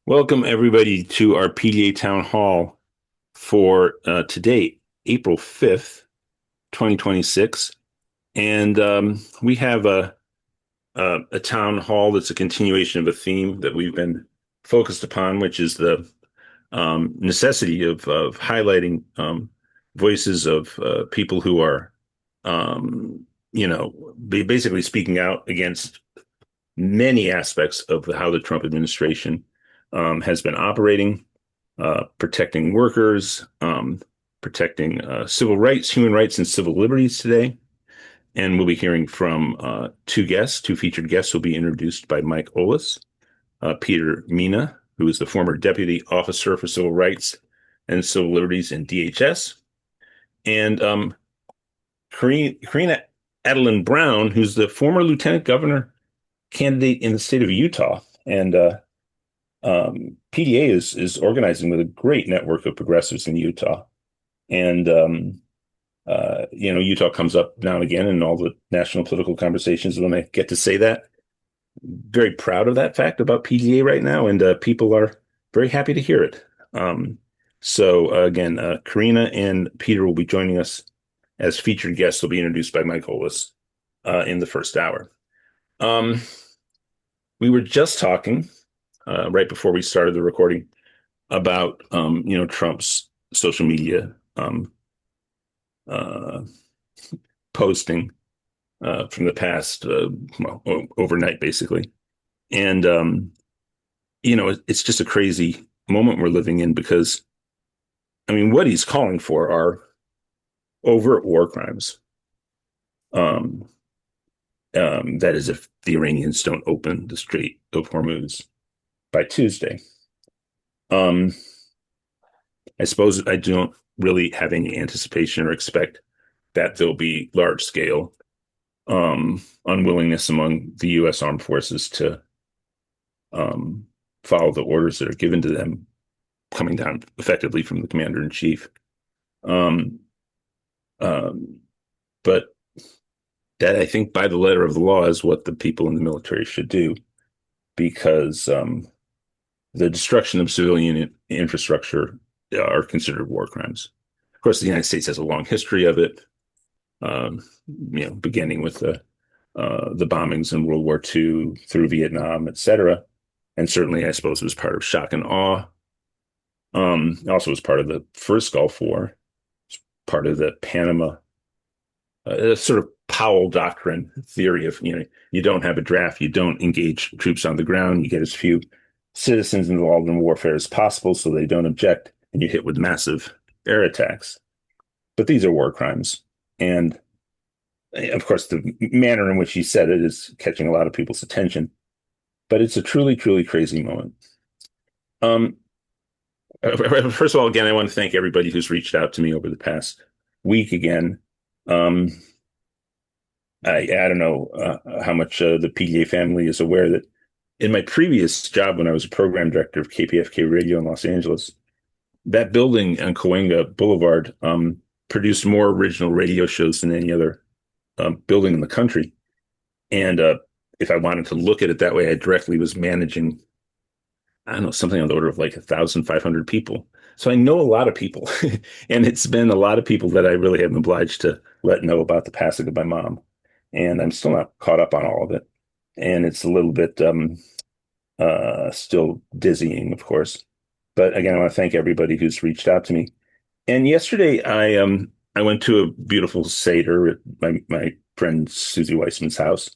Welcome, everybody, to our PDA Town Hall for today, April 5th, 2026. And we have a town hall that's a continuation of a theme that we've been focused upon, which is the necessity of highlighting voices of people who are, basically speaking out against many aspects of how the Trump administration has been operating, protecting workers, protecting civil rights, human rights, and civil liberties today. And we'll be hearing from two featured guests who will be introduced by Mike Olis, Peter Mina, who is the former Deputy Officer for Civil Rights and Civil Liberties in DHS, and Karina Andelin-Brown, who's the former Lieutenant Governor candidate in the state of Utah. And PDA is organizing with a great network of progressives in Utah. And Utah comes up now and again in all the national political conversations when I get to say that. Very proud of that fact about PDA right now, and people are very happy to hear it. Again, Karina and Peter will be joining us as featured guests. Will be introduced by Mike Olis in the first hour. We were just talking right before we started the recording about Trump's social media posting from the past, overnight basically, and it's just a crazy moment we're living in because, I mean, what he's calling for are overt war crimes. That is, if the Iranians don't open the Strait of Hormuz by Tuesday. I suppose I don't really have any anticipation or expect that there'll be large scale unwillingness among the U.S. armed forces to follow the orders that are given to them, coming down effectively from the commander in chief. But that, I think, by the letter of the law is what the people in the military should do, because the destruction of civilian infrastructure are considered war crimes. Of course, the United States has a long history of it, beginning with the bombings in World War II through Vietnam, etc. And certainly, I suppose, it was part of shock and awe. Also was part of the first Gulf War, part of the Panama sort of Powell doctrine theory of, you don't have a draft, you don't engage troops on the ground, you get as few citizens involved in warfare as possible so they don't object, and you hit with massive air attacks. But these are war crimes. And of course, the manner in which he said it is catching a lot of people's attention. But it's a truly, truly crazy moment. First of all, again, I want to thank everybody who's reached out to me over the past week again. I don't know how much the PDA family is aware that in my previous job, when I was a program director of KPFK Radio in Los Angeles, that building on Cahuenga Boulevard produced more original radio shows than any other building in the country. And if I wanted to look at it that way, I directly was managing, I don't know, something on the order of like 1,500 people. So I know a lot of people, and it's been a lot of people that I really have been obliged to let know about the passing of my mom. And I'm still not caught up on all of it. And it's a little bit still dizzying, of course. But again, I want to thank everybody who's reached out to me. And yesterday, I went to a beautiful Seder at my friend Susie Weissman's house.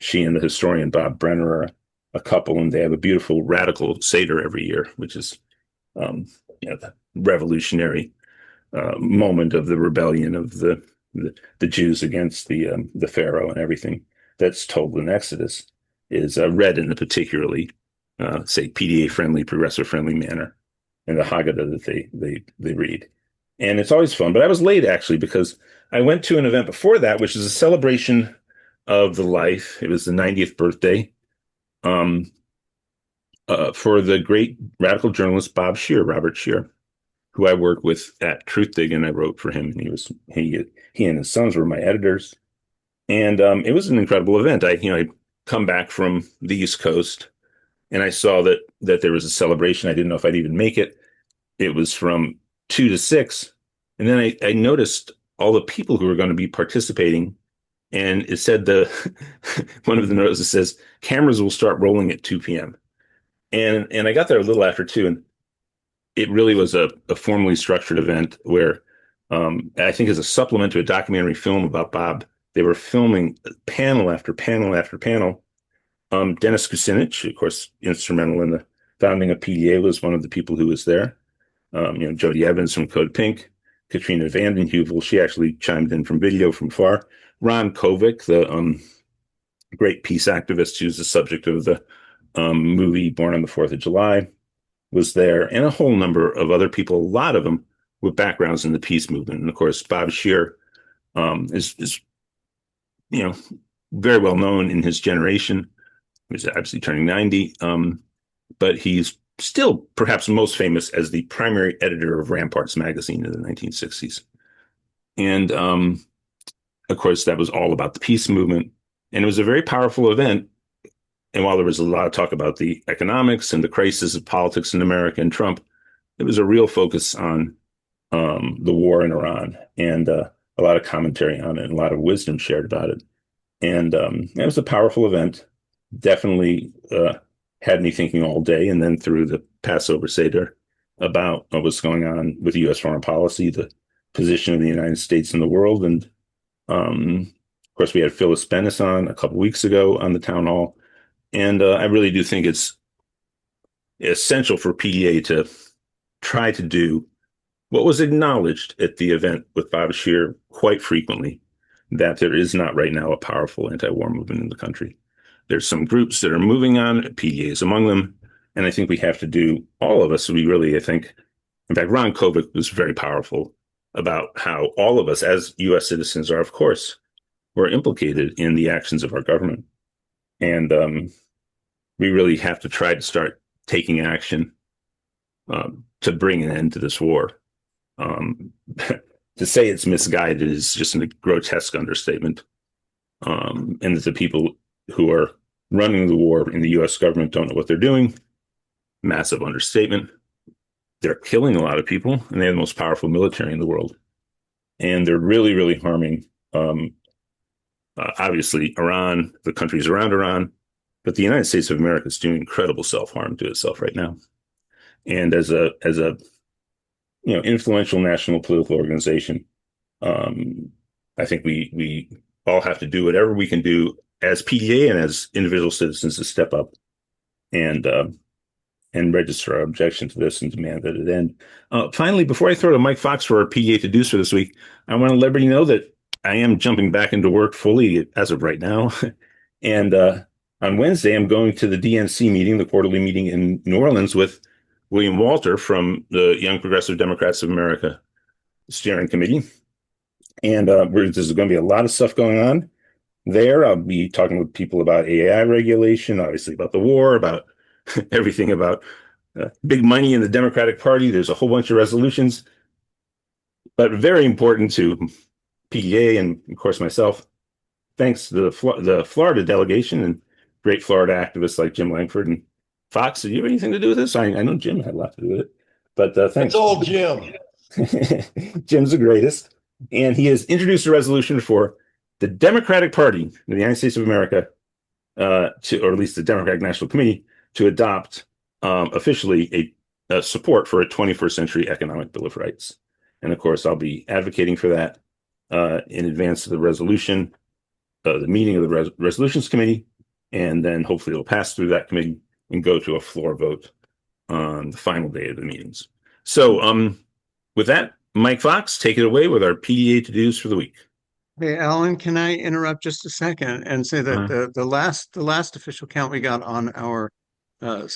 She and the historian Bob Brenner are a couple, and they have a beautiful radical Seder every year, which is the revolutionary moment of the rebellion of the Jews against the Pharaoh, and everything that's told in Exodus is read in a particularly say PDA friendly, progressive friendly manner in the Haggadah that they read. And it's always fun. But I was late, actually, because I went to an event before that, which is a celebration of the life. It was the 90th birthday for the great radical journalist Robert Scheer, who I worked with at Truthdig, and I wrote for him. And he and his sons were my editors. And it was an incredible event. I come back from the East Coast, and I saw that there was a celebration. I didn't know if I'd even make it. It was from 2 to 6, and then I noticed all the people who were going to be participating, and it said the one of the notices says cameras will start rolling at 2 p.m. And I got there a little after 2, and it really was a formally structured event where I think as a supplement to a documentary film about Bob, they were filming panel after panel after panel. Dennis Kucinich, of course, instrumental in the founding of PDA, was one of the people who was there. Jody Evans from Code Pink, Katrina vanden Heuvel, she actually chimed in from video from far. Ron Kovic, the great peace activist who's the subject of the movie Born on the 4th of July, was there, and a whole number of other people, a lot of them with backgrounds in the peace movement. And of course, Bob Scheer is very well known in his generation. He's obviously turning 90, but he's still perhaps most famous as the primary editor of Ramparts magazine in the 1960s. And of course, that was all about the peace movement. And it was a very powerful event. And while there was a lot of talk about the economics and the crisis of politics in America and Trump, there was a real focus on the war in Iran, and a lot of commentary on it and a lot of wisdom shared about it. And it was a powerful event. Definitely had me thinking all day, and then through the Passover Seder, about what's going on with U.S. foreign policy, the position of the United States in the world. And of course, we had Phyllis Bennis on a couple weeks ago on the town hall. And I really do think it's essential for PDA to try to do what was acknowledged at the event with Bob Scheer quite frequently, that there is not right now a powerful anti-war movement in the country. There's some groups that are moving on, PDA is among them, and I think we have to do, all of us, I think, in fact, Ron Kovic was very powerful about how all of us as U.S. citizens are, of course, were implicated in the actions of our government. And we really have to try to start taking action to bring an end to this war. To say it's misguided is just a grotesque understatement. And that the people who are running the war in the U.S. government don't know what they're doing. Massive understatement. They're killing a lot of people, and they have the most powerful military in the world. And they're really, really harming, obviously, Iran, the countries around Iran, but the United States of America is doing incredible self-harm to itself right now. And as a influential national political organization, I think we all have to do whatever we can do as PDA and as individual citizens to step up and register our objection to this and demand that it end. Finally, before I throw to Mike Fox for our PDA to-dos for this week, I want to let everybody know that I am jumping back into work fully as of right now. And on Wednesday, I'm going to the DNC meeting, the quarterly meeting in New Orleans, with William Walter from the Young Progressive Democrats of America Steering Committee. And there's going to be a lot of stuff going on there. I'll be talking with people about AI regulation, obviously about the war, about everything about big money in the Democratic Party. There's a whole bunch of resolutions, but very important to PDA and, of course, myself. Thanks to the Florida delegation and great Florida activists like Jim Langford and Fox. Did you have anything to do with this? I know Jim had a lot to do with it, but thanks. It's all Jim. Jim's the greatest. And he has introduced a resolution for the Democratic Party in the United States of America, or at least the Democratic National Committee, to adopt officially a support for a 21st century economic Bill of Rights. And of course, I'll be advocating for that in advance of the resolution, the meeting of the Resolutions Committee, and then hopefully it'll pass through that committee and go to a floor vote on the final day of the meetings. So with that, Mike Fox, take it away with our PDA to-dos for the week. Hey, Alan, can I interrupt just a second and say that the last official count we got on our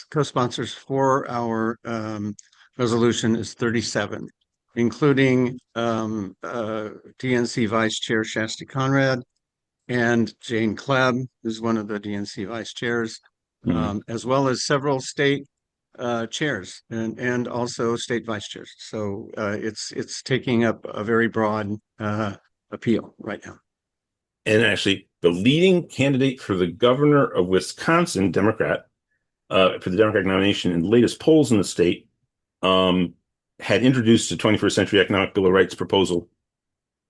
co-sponsors for our resolution is 37, including DNC Vice Chair Shasti Conrad and Jane Klebb, who's one of the DNC vice chairs, as well as several state chairs and also state vice chairs. So it's taking up a very broad appeal right now. And actually, the leading candidate for the governor of Wisconsin, Democrat, for the Democratic nomination in the latest polls in the state, um, had introduced a 21st Century Economic Bill of Rights proposal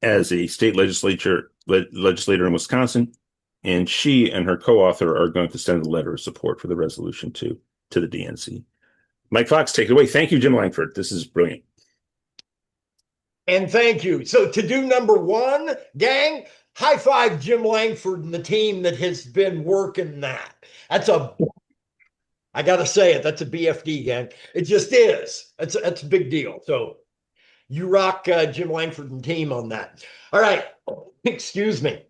as a state legislator in Wisconsin, and she and her co-author are going to send a letter of support for the resolution to the DNC. Mike Fox, take it away. Thank you, Jim Langford. This is brilliant. And thank you. So to do number one, gang, high five Jim Langford and the team that has been working that. I got to say it, that's a BFD, gang. It just is. That's a big deal. So you rock Jim Langford and team on that. All right. Excuse me.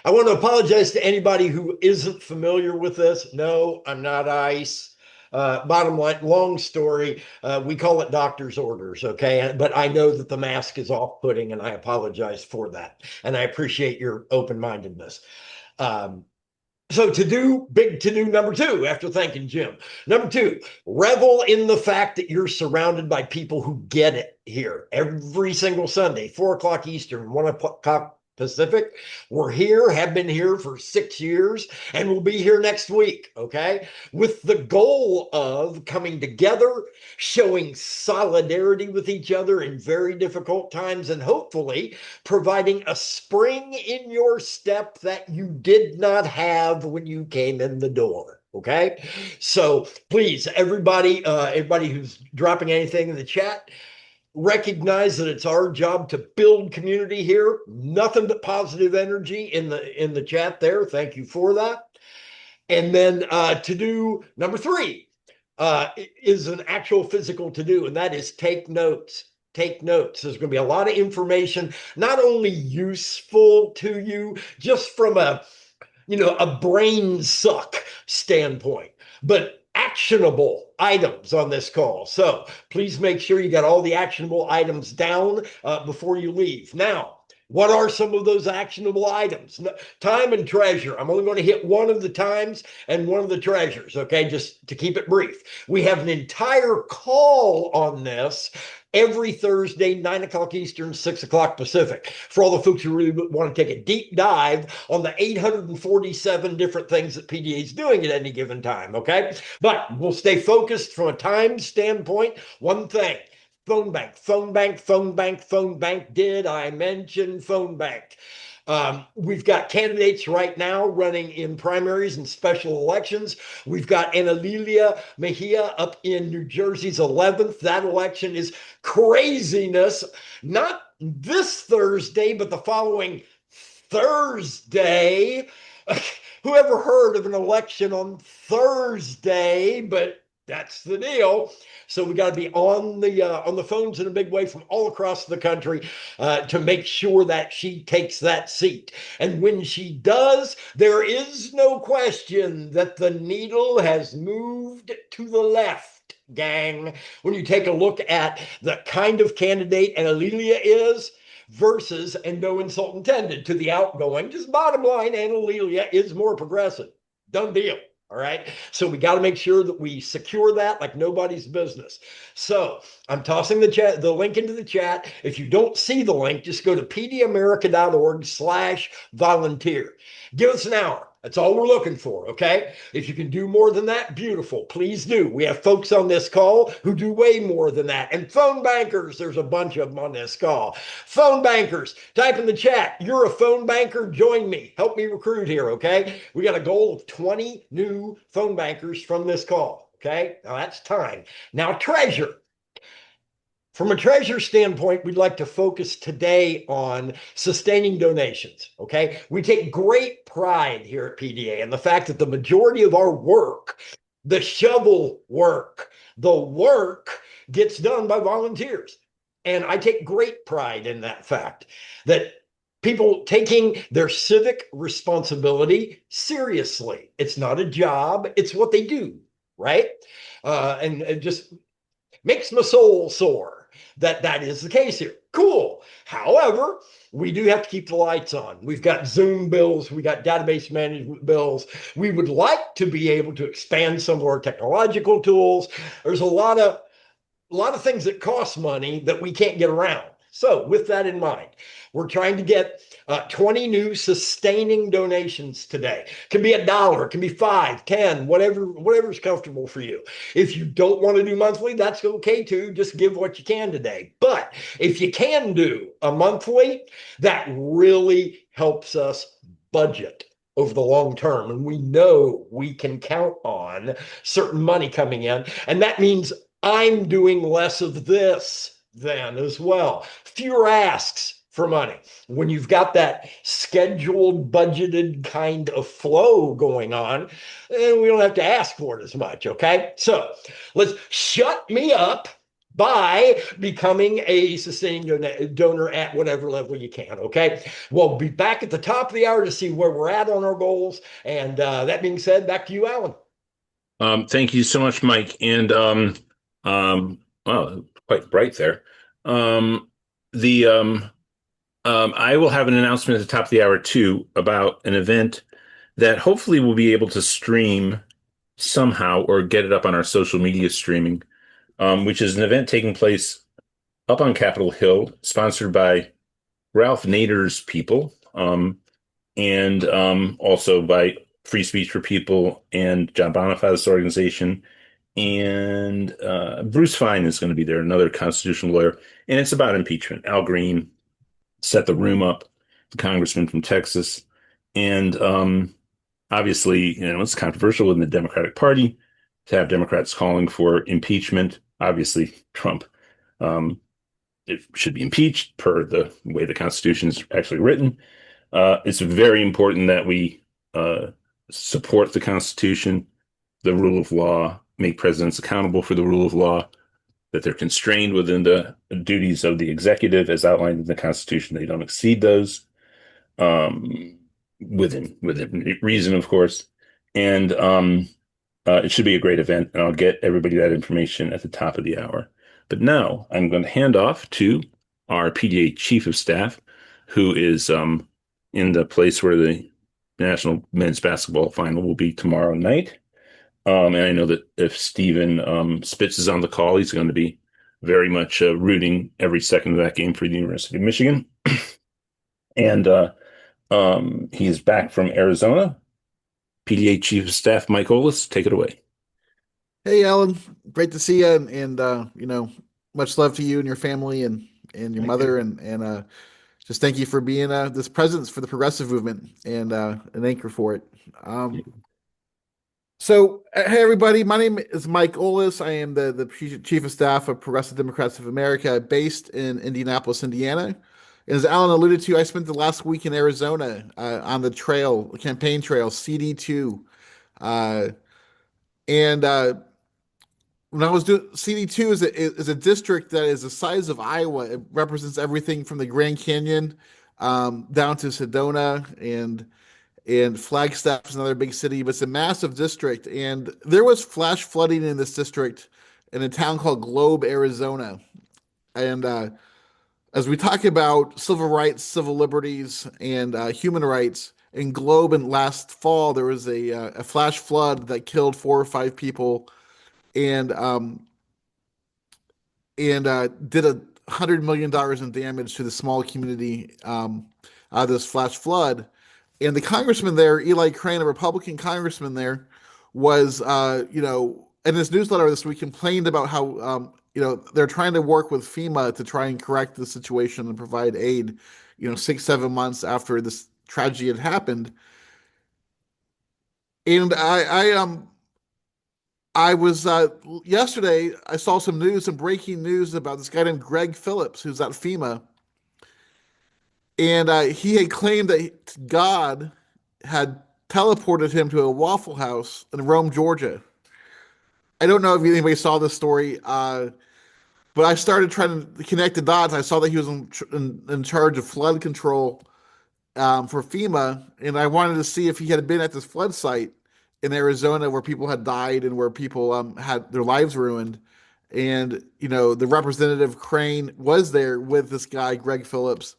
I want to apologize to anybody who isn't familiar with this. No, I'm not ICE. Bottom line, long story, we call it doctor's orders, okay? But I know that the mask is off-putting, and I apologize for that. And I appreciate your open-mindedness. So big to do number two, after thanking Jim. Number two, revel in the fact that you're surrounded by people who get it here every single Sunday, 4 o'clock Eastern, 1 o'clock Pacific. We're here, have been here for 6 years, and we'll be here next week, okay? With the goal of coming together, showing solidarity with each other in very difficult times, and hopefully providing a spring in your step that you did not have when you came in the door. Okay, so please, everybody who's dropping anything in the chat, recognize that it's our job to build community here. Nothing but positive energy in the chat there. Thank you for that. And then to do number three is an actual physical to do, and that is take notes. Take notes. There's going to be a lot of information, not only useful to you just from a brain suck standpoint, but actionable items on this call. So please make sure you got all the actionable items down before you leave. Now, what are some of those actionable items? Time and treasure. I'm only going to hit one of the times and one of the treasures, okay, just to keep it brief. We have an entire call on this every Thursday, 9 o'clock Eastern, 6 o'clock Pacific, for all the folks who really want to take a deep dive on the 847 different things that PDA is doing at any given time, okay? But we'll stay focused from a time standpoint. One thing, phone bank, phone bank, phone bank, phone bank. Did I mention phone bank? We've got candidates right now running in primaries and special elections. We've got Analilia Mejia up in New Jersey's 11th. That election is craziness. Not this Thursday, but the following Thursday. Who ever heard of an election on Thursday? But that's the deal. So we got to be on the phones in a big way from all across the country to make sure that she takes that seat. And when she does, there is no question that the needle has moved to the left, gang. When you take a look at the kind of candidate Analilia is versus, and no insult intended to the outgoing, just bottom line, Analilia is more progressive. Done deal. All right. So we got to make sure that we secure that like nobody's business. So I'm tossing the link into the chat. If you don't see the link, just go to pdamerica.org/volunteer. Give us an hour. That's all we're looking for, okay? If you can do more than that, beautiful. Please do. We have folks on this call who do way more than that. And phone bankers, there's a bunch of them on this call. Phone bankers, type in the chat. You're a phone banker. Join me. Help me recruit here, okay? We got a goal of 20 new phone bankers from this call, okay? Now that's time. Now treasure. From a treasure standpoint, we'd like to focus today on sustaining donations, okay? We take great pride here at PDA in the fact that the majority of our work, the shovel work, the work gets done by volunteers. And I take great pride in that fact, that people taking their civic responsibility seriously. It's not a job, it's what they do, right? And it just makes my soul soar that is the case here. Cool. However, we do have to keep the lights on. We've got Zoom bills. We got database management bills. We would like to be able to expand some of our technological tools. There's a lot of things that cost money that we can't get around. So, with that in mind, we're trying to get 20 new sustaining donations today. It can be $1, it can be 5, 10, whatever's comfortable for you. If you don't want to do monthly, that's okay too. Just give what you can today. But if you can do a monthly, that really helps us budget over the long term. And we know we can count on certain money coming in. And that means I'm doing less of this then as well. Fewer asks for money. When you've got that scheduled, budgeted kind of flow going on, then we don't have to ask for it as much. Okay. So let's shut me up by becoming a sustaining donor at whatever level you can. Okay. We'll be back at the top of the hour to see where we're at on our goals. And that being said, back to you, Alan. Thank you so much, Mike. And wow, quite bright there. Um, the I will have an announcement at the top of the hour too about an event that hopefully we'll be able to stream somehow or get it up on our social media streaming, which is an event taking place up on Capitol Hill, sponsored by Ralph Nader's people, and also by Free Speech for People and John Boniface's organization. And Bruce Fine is going to be there, another constitutional lawyer. And it's about impeachment. Al Green set the room up, the congressman from Texas. And obviously, it's controversial in the Democratic Party to have Democrats calling for impeachment. Obviously, Trump it should be impeached per the way the Constitution is actually written. It's very important that we support the Constitution, the rule of law, make presidents accountable for the rule of law, that they're constrained within the duties of the executive as outlined in the Constitution. They don't exceed those within reason, of course. And it should be a great event, and I'll get everybody that information at the top of the hour. But now I'm going to hand off to our PDA Chief of Staff, who is in the place where the National Men's Basketball Final will be tomorrow night. And I know that if Stephen Spitz is on the call, he's going to be very much rooting every second of that game for the University of Michigan. And he's back from Arizona. PDA Chief of Staff Mike Olis, take it away. Hey, Alan, great to see you, and much love to you and your family and your mother, and just thank you for being this presence for the progressive movement and an anchor for it. So, hey, everybody, my name is Mike Olis. I am the Chief of Staff of Progressive Democrats of America, based in Indianapolis, Indiana. As Alan alluded to, I spent the last week in Arizona on the campaign trail, CD2. And when I was doing CD2 is a district that is the size of Iowa. It represents everything from the Grand Canyon down to Sedona and Flagstaff is another big city, but it's a massive district. And there was flash flooding in this district in a town called Globe, Arizona. And as we talk about civil rights, civil liberties, and human rights, in Globe and last fall, there was a flash flood that killed 4 or 5 people and did $100 million in damage to the small community out of this flash flood. And the congressman there, Eli Crane, a Republican congressman there, was, in his newsletter this week, complained about how, they're trying to work with FEMA to try and correct the situation and provide aid, 6-7 months after this tragedy had happened. And I was yesterday, I saw some breaking news about this guy named Greg Phillips, who's at FEMA. And he had claimed that God had teleported him to a Waffle House in Rome, Georgia. I don't know if anybody saw this story, but I started trying to connect the dots. I saw that he was in charge of flood control for FEMA, and I wanted to see if he had been at this flood site in Arizona where people had died and where people had their lives ruined. And, the representative Crane was there with this guy, Greg Phillips,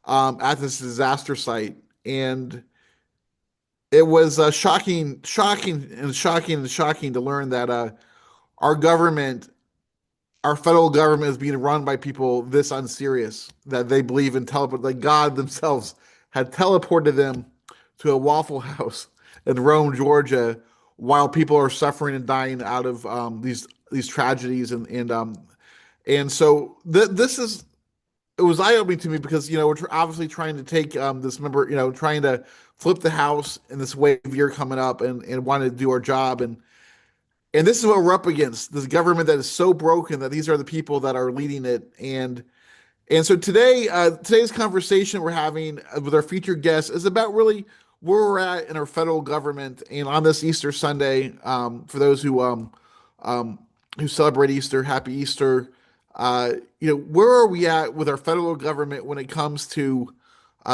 at this disaster site. And it was shocking to learn that our government our federal government is being run by people this unserious that they believe in teleport, like God themselves had teleported them to a Waffle House in Rome, Georgia, while people are suffering and dying out of these tragedies and so this is it was eye-opening to me because we're obviously trying to take this member, trying to flip the house in this wave year coming up and want to do our job and this is what we're up against, this government that is so broken that these are the people that are leading it. And so today, today's conversation we're having with our featured guest is about really where we're at in our federal government. And on this Easter Sunday, for those who celebrate Easter, Happy Easter. Where are we at with our federal government when it comes to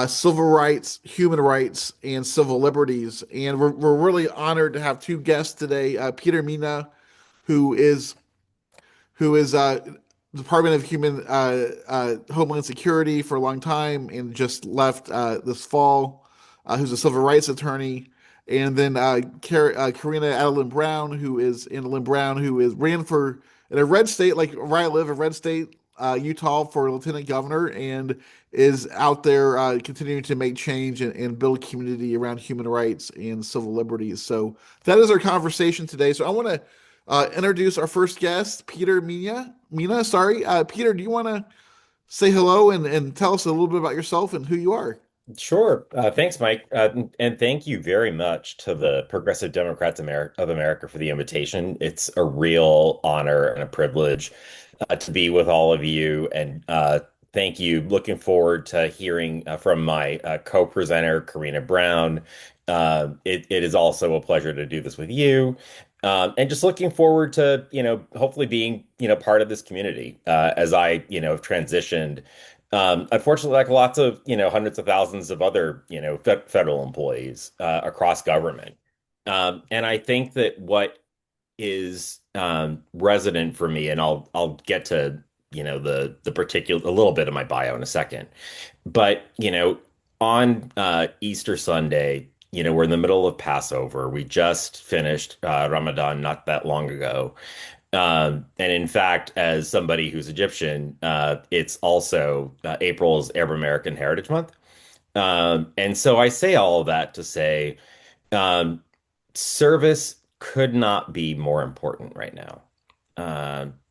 civil rights, human rights, and civil liberties? And we're really honored to have two guests today. Peter Mina, who is Department of Homeland Security for a long time and just left this fall, who's a civil rights attorney. And then Karina Andelin-Brown, who is ran for in a red state, like where I live, a red state, Utah, for lieutenant governor, and is out there continuing to make change and build community around human rights and civil liberties. So that is our conversation today. So I want to introduce our first guest, Peter Mina. Sorry, Peter, do you want to say hello and tell us a little bit about yourself and who you are? Sure. Thanks, Mike. And thank you very much to the Progressive Democrats of America for the invitation. It's a real honor and a privilege to be with all of you. And thank you. Looking forward to hearing from my co-presenter, Karina Brown. It is also a pleasure to do this with you. And just looking forward to, hopefully being, part of this community as I, have transitioned. Unfortunately, like lots of, hundreds of thousands of other, federal employees across government. And I think that what is resident for me, and I'll get to, the particular a little bit of my bio in a second, but on Easter Sunday, we're in the middle of Passover. We just finished Ramadan not that long ago. And in fact, as somebody who's Egyptian, it's also April's Arab American Heritage Month. And so I say all of that to say um, service could not be more important right now.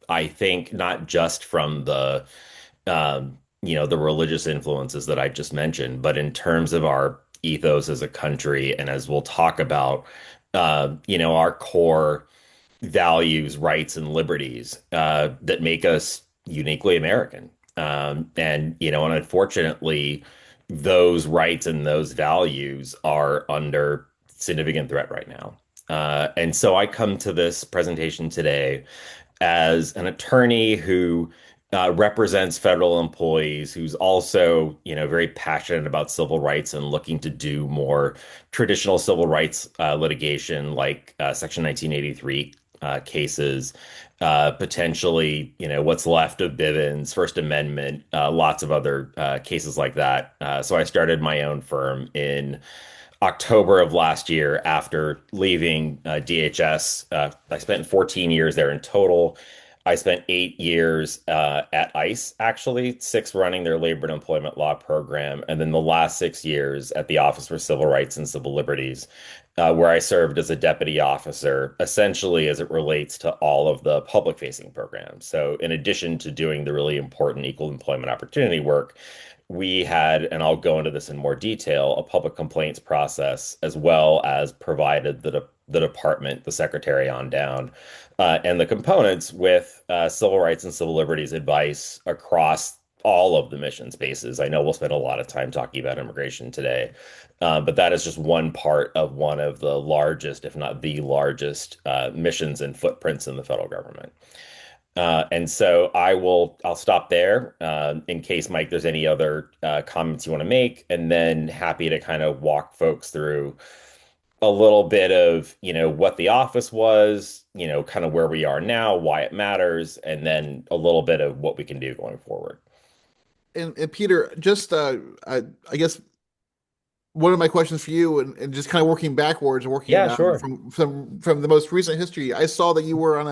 I think not just from the religious influences that I just mentioned, but in terms of our ethos as a country, and as we'll talk about, our core values, rights, and liberties that make us uniquely American. And unfortunately, those rights and those values are under significant threat right now. And so I come to this presentation today as an attorney who represents federal employees, who's also, very passionate about civil rights and looking to do more traditional civil rights litigation, like Section 1983 cases, potentially, what's left of Bivens, First Amendment, lots of other cases like that. So I started my own firm in October of last year after leaving DHS. I spent 14 years there in total. I spent 8 years at ICE, actually, six running their labor and employment law program, and then the last 6 years at the Office for Civil Rights and Civil Liberties, where I served as a deputy officer, essentially as it relates to all of the public-facing programs. So, in addition to doing the really important equal employment opportunity work, we had, and I'll go into this in more detail, a public complaints process, as well as provided the department, the secretary on down, and the components with civil rights and civil liberties advice across all of the mission spaces. I know we'll spend a lot of time talking about immigration today, but that is just one part of one of the largest, if not the largest, missions and footprints in the federal government. And so I'll stop there in case, Mike, there's any other comments you want to make, and then happy to kind of walk folks through a little bit of, what the office was, kind of where we are now, why it matters, and then a little bit of what we can do going forward. And Peter, just I guess one of my questions for you, and just kind of working backwards and working Yeah, sure. from the most recent history, I saw that you were on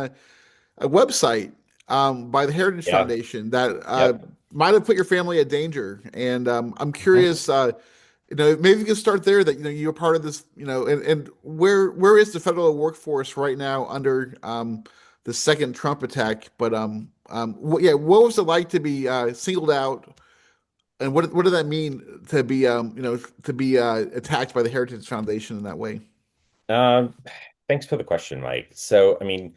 a website by the Heritage Yeah. Foundation that Yep. might have put your family at danger. And I'm Mhm. curious, maybe you can start there. That you're part of this, and where is the federal workforce right now under the second Trump attack? But yeah, what was it like to be singled out, and what did that mean to be attacked by the Heritage Foundation in that way? Um, Thanks for the question, Mike. So, I mean,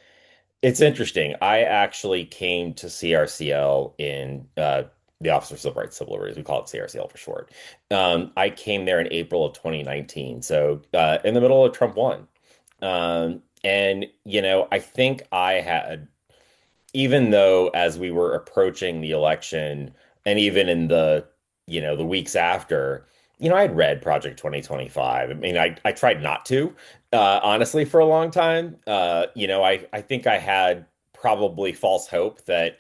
it's interesting. I actually came to CRCL in the Office of Civil Rights Civil Liberties. We call it CRCL for short. I came there in April of 2019, so in the middle of Trump one. And I think I had, even though as we were approaching the election, and even in the weeks after, I had read Project 2025. I mean, I tried not to, honestly, for a long time. I think I had probably false hope that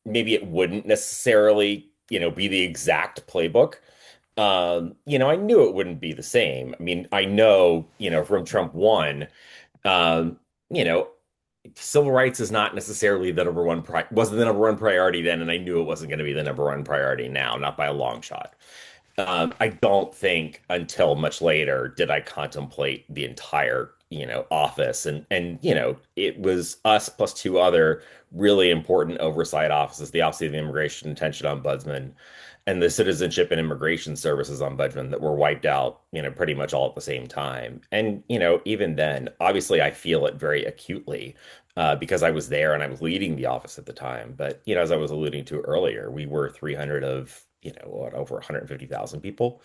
maybe it wouldn't necessarily, be the exact playbook. I knew it wouldn't be the same. I mean, I know, from Trump one, um, you know, civil rights is not necessarily the number one wasn't the number one priority then, and I knew it wasn't going to be the number one priority now, not by a long shot. I don't think until much later did I contemplate the entire, office, and it was us plus two other really important oversight offices, the Office of the Immigration and Detention Ombudsman and the Citizenship and Immigration Services Ombudsman that were wiped out, pretty much all at the same time. And, even then, obviously I feel it very acutely because I was there and I was leading the office at the time. But, as I was alluding to earlier, we were 300 of, what, over 150,000 people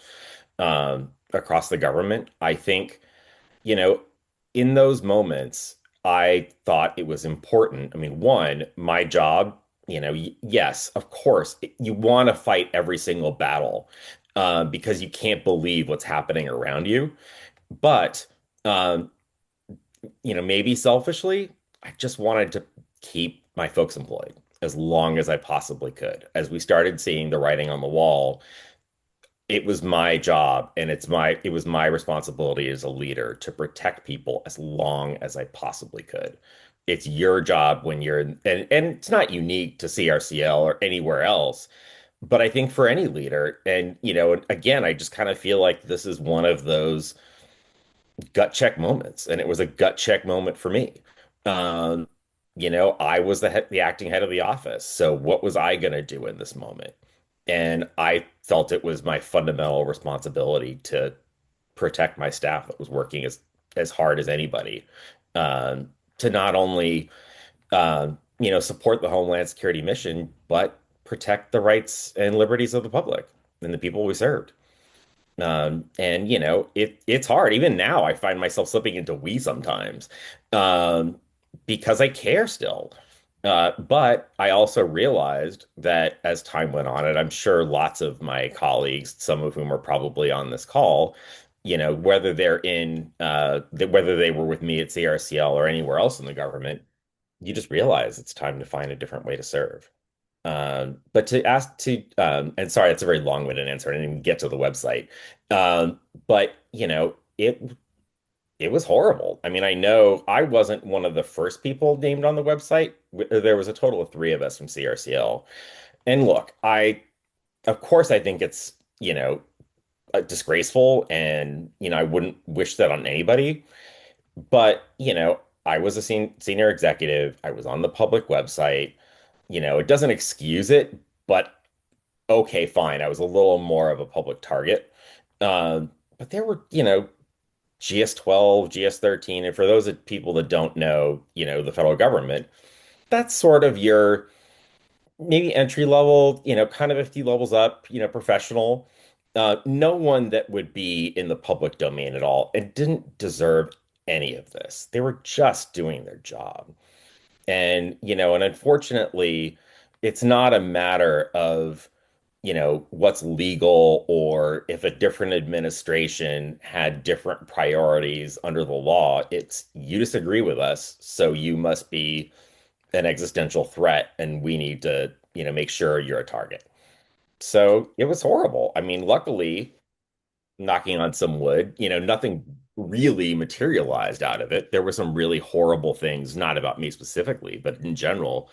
across the government. I think, you know, in those moments, I thought it was important. I mean, one, my job, yes, of course, you want to fight every single battle because you can't believe what's happening around you. But, um, maybe selfishly, I just wanted to keep my folks employed as long as I possibly could. As we started seeing the writing on the wall, it was my job and it was my responsibility as a leader to protect people as long as I possibly could. It's your job when and it's not unique to CRCL or anywhere else, but I think for any leader, and again, I just kind of feel like this is one of those gut check moments, and it was a gut check moment for me. Um, I was the acting head of the office, so what was I going to do in this moment? And I felt it was my fundamental responsibility to protect my staff that was working as hard as anybody, to not only support the Homeland Security mission, but protect the rights and liberties of the public and the people we served. And it's hard. Even now, I find myself slipping into we sometimes, um, because I care still. But I also realized that as time went on, and I'm sure lots of my colleagues, some of whom are probably on this call, whether whether they were with me at CRCL or anywhere else in the government, you just realize it's time to find a different way to serve. But to ask to, and sorry, that's a very long-winded answer. I didn't even get to the website. But it was horrible. I mean, I know I wasn't one of the first people named on the website. There was a total of three of us from CRCL. And look, of course, I think it's, disgraceful, and I wouldn't wish that on anybody. But, I was a senior executive. I was on the public website. It doesn't excuse it, but okay, fine. I was a little more of a public target. But there were, GS-12, GS-13, and for those people that don't know, the federal government, that's sort of your maybe entry level, kind of a few levels up, professional. No one that would be in the public domain at all and didn't deserve any of this. They were just doing their job. And unfortunately, it's not a matter of, what's legal or if a different administration had different priorities under the law. It's you disagree with us, so you must be an existential threat, and we need to, make sure you're a target. So it was horrible. I mean, luckily, knocking on some wood, nothing really materialized out of it. There were some really horrible things, not about me specifically, but in general,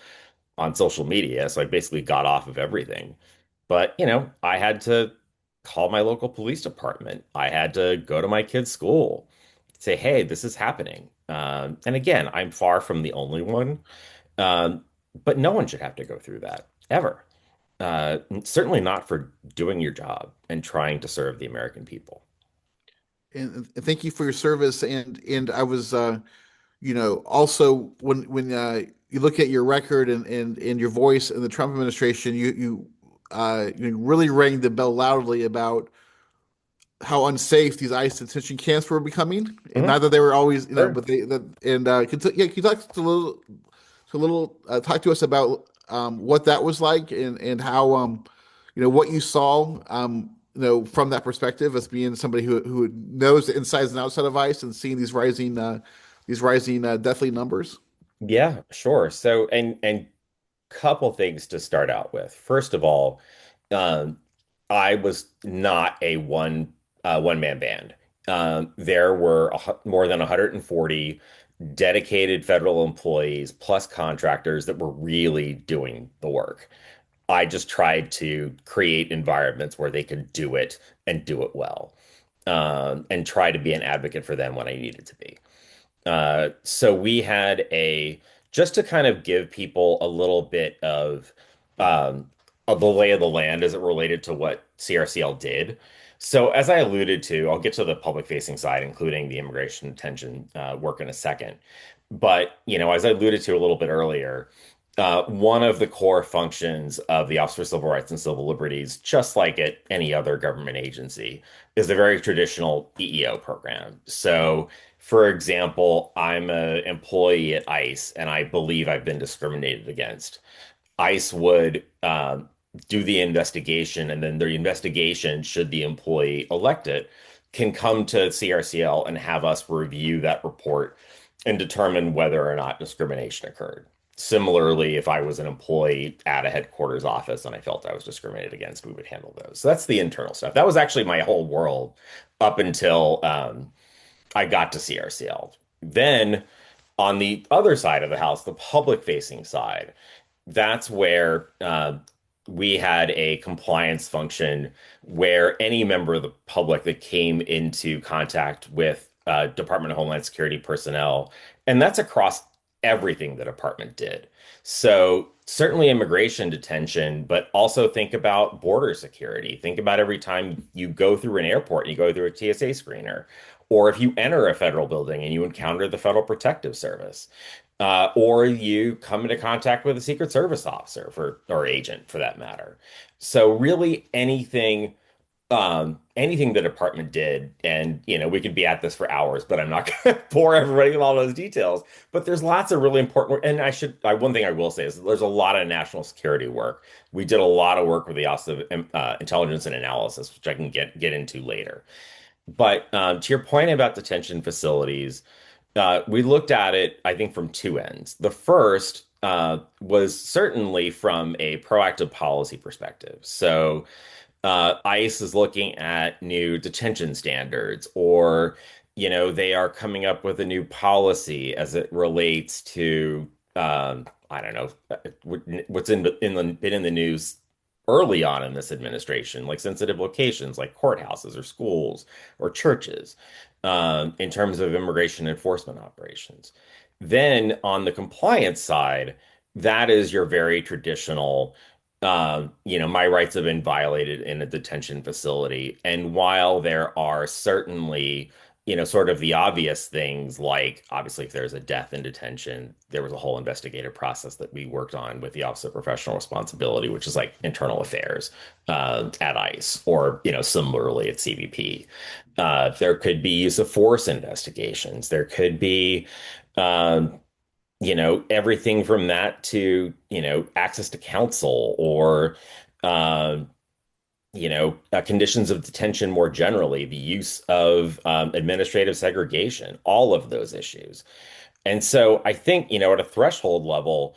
on social media, so I basically got off of everything. But, I had to call my local police department. I had to go to my kid's school, say, hey, this is happening. And again, I'm far from the only one, um, but no one should have to go through that ever. Certainly not for doing your job and trying to serve the American people. And thank you for your service. And I was, also when you look at your record and your voice in the Trump administration, you really rang the bell loudly about how unsafe these ICE detention camps were becoming, and Mhm. not that they were always, Sure. but they that and can you talk talk to us about what that was like and how what you saw from that perspective as being somebody who knows the insides and outside of ICE and seeing these rising deathly numbers. Yeah, sure. So, and couple things to start out with. First of all, um, I was not a one man band. There were more than 140 dedicated federal employees plus contractors that were really doing the work. I just tried to create environments where they could do it and do it well, and try to be an advocate for them when I needed to be. So we had just to kind of give people a little bit um, of the lay of the land as it related to what CRCL did. So as I alluded to, I'll get to the public facing side, including the immigration detention work in a second. But, as I alluded to a little bit earlier, one of the core functions of the Office for Civil Rights and Civil Liberties, just like at any other government agency, is a very traditional EEO program. So, for example, I'm an employee at ICE and I believe I've been discriminated against. ICE would do the investigation, and then the investigation, should the employee elect it, can come to CRCL and have us review that report and determine whether or not discrimination occurred. Similarly, if I was an employee at a headquarters office and I felt I was discriminated against, we would handle those. So that's the internal stuff. That was actually my whole world up until I got to CRCL. Then on the other side of the house, the public facing side, that's where we had a compliance function where any member of the public that came into contact with Department of Homeland Security personnel, and that's across everything the department did. So certainly immigration detention, but also think about border security. Think about every time you go through an airport and you go through a TSA screener, or if you enter a federal building and you encounter the Federal Protective Service, or you come into contact with a Secret Service officer or agent for that matter. So really anything the department did, and we could be at this for hours, but I'm not going to bore everybody with all those details. But there's lots of really important work, and one thing I will say is there's a lot of national security work. We did a lot of work with the Office of Intelligence and Analysis, which I can get into later. But to your point about detention facilities, we looked at it, I think, from two ends. The first was certainly from a proactive policy perspective. So ICE is looking at new detention standards, or, they are coming up with a new policy as it relates to, I don't know, what's been in the news early on in this administration, like sensitive locations like courthouses or schools or churches, in terms of immigration enforcement operations. Then on the compliance side, that is your very traditional, my rights have been violated in a detention facility. And while there are certainly, sort of the obvious things, like obviously if there's a death in detention, there was a whole investigative process that we worked on with the Office of Professional Responsibility, which is like internal affairs at ICE, or, similarly at CBP. There could be use of force investigations. There could be, everything from that to, access to counsel, or, um, conditions of detention more generally, the use of administrative segregation, all of those issues. And so I think, at a threshold level,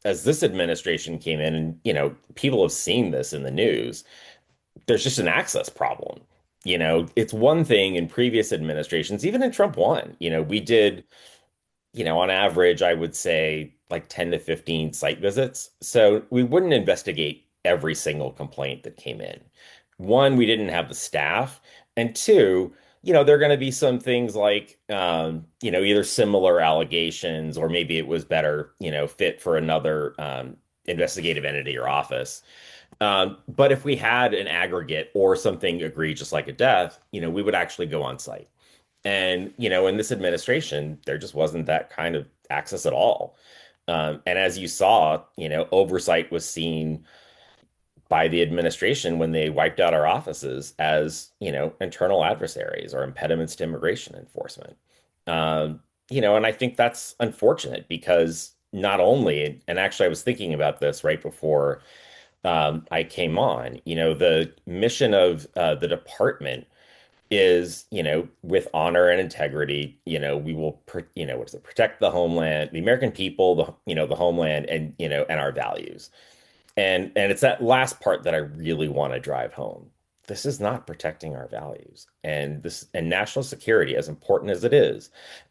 as this administration came in, and, people have seen this in the news, there's just an access problem. It's one thing in previous administrations, even in Trump one, we did on average, I would say like 10 to 15 site visits. So we wouldn't investigate every single complaint that came in. One, we didn't have the staff. And two, there are going to be some things like, either similar allegations or maybe it was better, fit for another investigative entity or office. But if we had an aggregate or something egregious like a death, we would actually go on site. And, in this administration, there just wasn't that kind of access at all. And as you saw, oversight was seen by the administration when they wiped out our offices as, internal adversaries or impediments to immigration enforcement. And I think that's unfortunate because not only, and actually I was thinking about this right before I came on, the mission of the department is, with honor and integrity, we will, what is it, protect the homeland, the American people, the homeland, and, and our values. And it's that last part that I really want to drive home. This is not protecting our values and national security, as important as it is,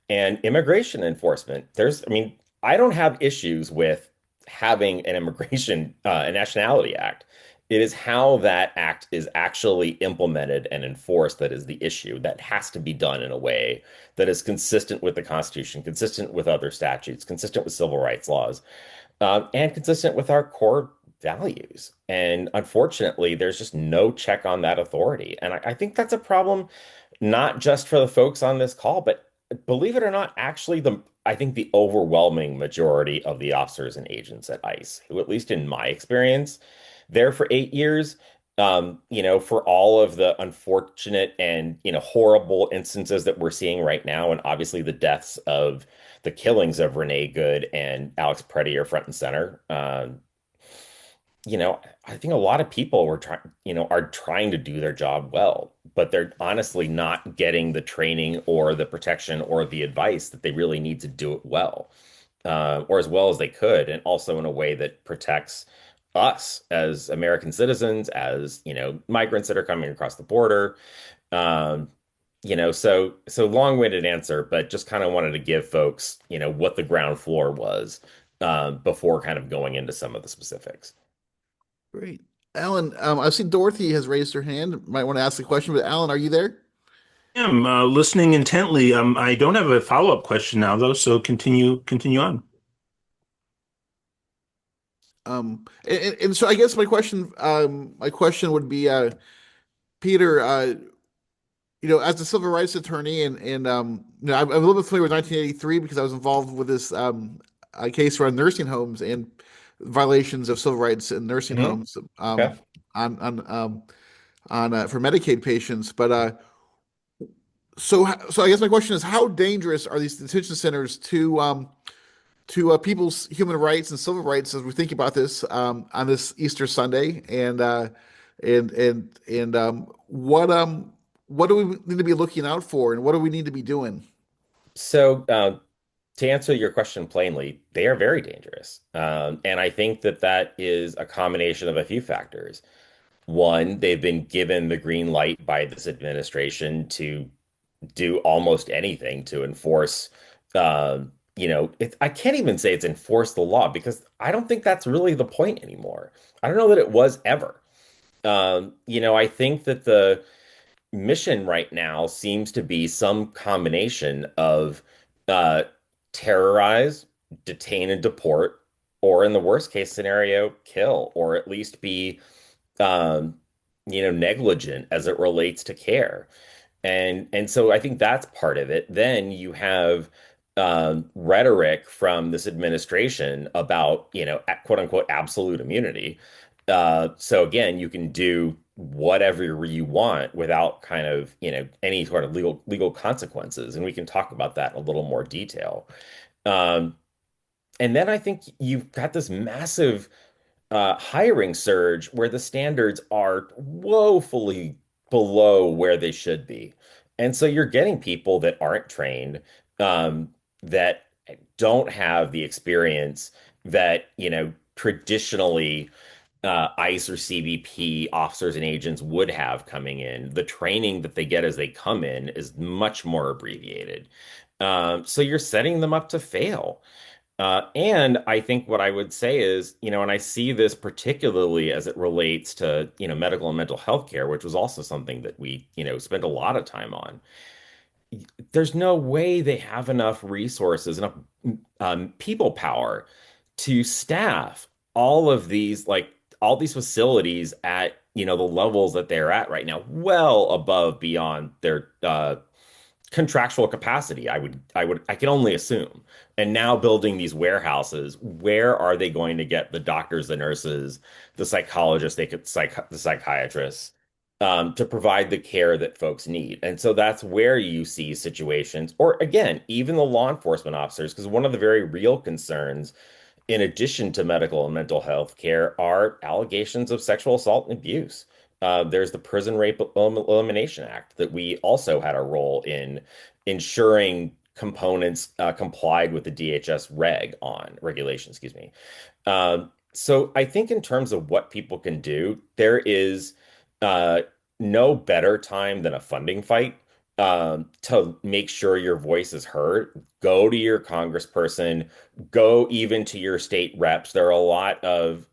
and immigration enforcement. I mean, I don't have issues with having an immigration a nationality act. It is how that act is actually implemented and enforced that is the issue. That has to be done in a way that is consistent with the Constitution, consistent with other statutes, consistent with civil rights laws, and consistent with our core values. And unfortunately, there's just no check on that authority. And I think that's a problem, not just for the folks on this call, but believe it or not, actually, I think the overwhelming majority of the officers and agents at ICE, who, at least in my experience, there for 8 years, for all of the unfortunate and, horrible instances that we're seeing right now, and obviously the deaths of the killings of Renee Good and Alex Preddy are front and center. I think a lot of people are trying to do their job well, but they're honestly not getting the training or the protection or the advice that they really need to do it well, or as well as they could, and also in a way that protects us as American citizens, as, migrants that are coming across the border. Um, so long-winded answer, but just kind of wanted to give folks, what the ground floor was, before kind of going into some of the specifics. Great. Alan, I see Dorothy has raised her hand. Might want to ask a question, but Alan, are you there? I'm listening intently. I don't have a follow-up question now, though, so continue on. And so I guess my question would be, Peter, as a civil rights attorney, I'm a little bit familiar with 1983 because I was involved with this case around nursing homes and violations of civil rights in nursing Hmm. homes Okay. for Medicaid patients. But so I guess my question is, how dangerous are these detention centers to people's human rights and civil rights as we think about this on this Easter Sunday? And what do we need to be looking out for, and what do we need to be doing? So, to answer your question plainly, they are very dangerous. And I think that that is a combination of a few factors. One, they've been given the green light by this administration to do almost anything to enforce, I can't even say it's enforce the law because I don't think that's really the point anymore. I don't know that it was ever. I think that the mission right now seems to be some combination of uh, terrorize, detain, and deport, or in the worst case scenario, kill, or at least be, um, negligent as it relates to care. And so I think that's part of it. Then you have rhetoric from this administration about, quote unquote, absolute immunity. So again, you can do whatever you want without kind of, any sort of legal consequences. And we can talk about that in a little more detail. Um, and then I think you've got this massive hiring surge where the standards are woefully below where they should be. And so you're getting people that aren't trained, that don't have the experience that, traditionally ICE or CBP officers and agents would have coming in. The training that they get as they come in is much more abbreviated. So you're setting them up to fail. And I think what I would say is, and I see this particularly as it relates to, medical and mental health care, which was also something that we, spent a lot of time on. There's no way they have enough resources, enough people power to staff all of these, like all these facilities at, the levels that they're at right now, well above beyond their contractual capacity, I can only assume. And now building these warehouses, where are they going to get the doctors, the nurses, the psychologists, the psychiatrists, to provide the care that folks need? And so that's where you see situations, or again, even the law enforcement officers, because one of the very real concerns, in addition to medical and mental health care, are allegations of sexual assault and abuse. There's the Prison Rape Elimination Act that we also had a role in ensuring components complied with the DHS regulation, excuse me. So I think in terms of what people can do, there is uh, no better time than a funding fight to make sure your voice is heard. Go to your congressperson, go even to your state reps. There are a lot of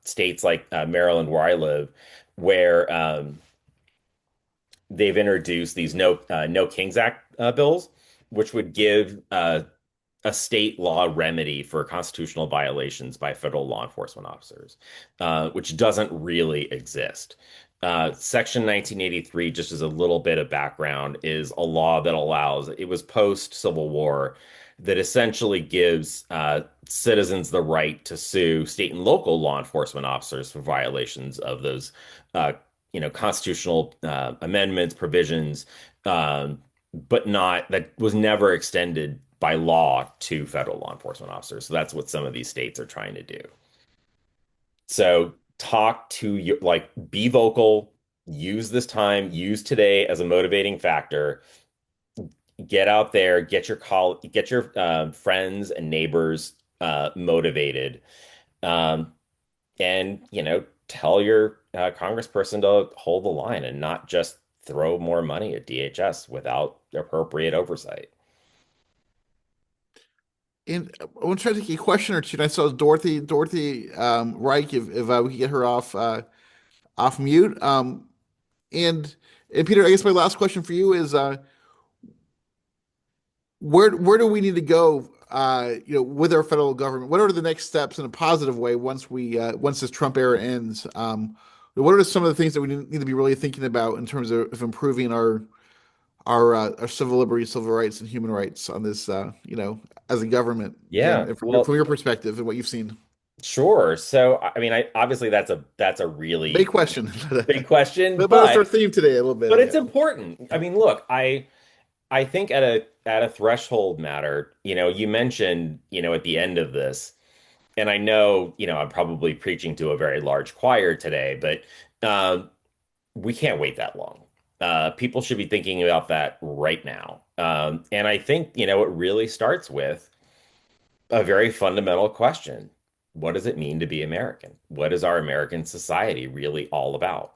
states like Maryland, where I live, where they've introduced these No Kings Act bills, which would give a state law remedy for constitutional violations by federal law enforcement officers, which doesn't really exist. Section 1983, just as a little bit of background, is a law that allows, it was post Civil War, that essentially gives citizens the right to sue state and local law enforcement officers for violations of those, uh, constitutional amendments, provisions, but not, that was never extended by law to federal law enforcement officers. So that's what some of these states are trying to do. So talk to you, like, be vocal, use this time, use today as a motivating factor. Get out there, get your friends and neighbors motivated, um, and tell your congressperson to hold the line and not just throw more money at DHS without appropriate oversight. And I want to try to take a question or two. And I saw Dorothy Reich, if we could get her off mute. And Peter, I guess my last question for you is where do we need to go with our federal government? What are the next steps in a positive way once this Trump era ends? What are some of the things that we need to be really thinking about in terms of improving our civil liberties, civil rights, and human rights on this, as a government, again, Yeah, from well, your perspective and what you've seen? sure. So, I mean, I obviously that's a Big really question, big question, but it's our theme today a little bit, but I it's guess. important. I mean, look, I think at a threshold matter, you mentioned, at the end of this, and I know, I'm probably preaching to a very large choir today, but we can't wait that long. People should be thinking about that right now. And I think, it really starts with a very fundamental question. What does it mean to be American? What is our American society really all about?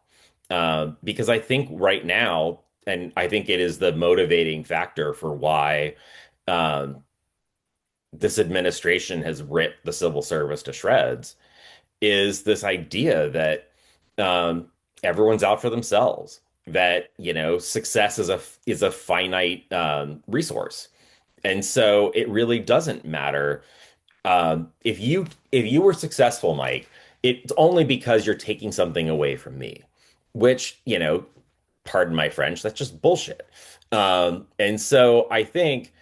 Because I think right now, and I think it is the motivating factor for why um, this administration has ripped the civil service to shreds, is this idea that um, everyone's out for themselves, that success is a finite resource, and so it really doesn't matter if you were successful, Mike. It's only because you're taking something away from me, which, pardon my French, that's just bullshit. And so I think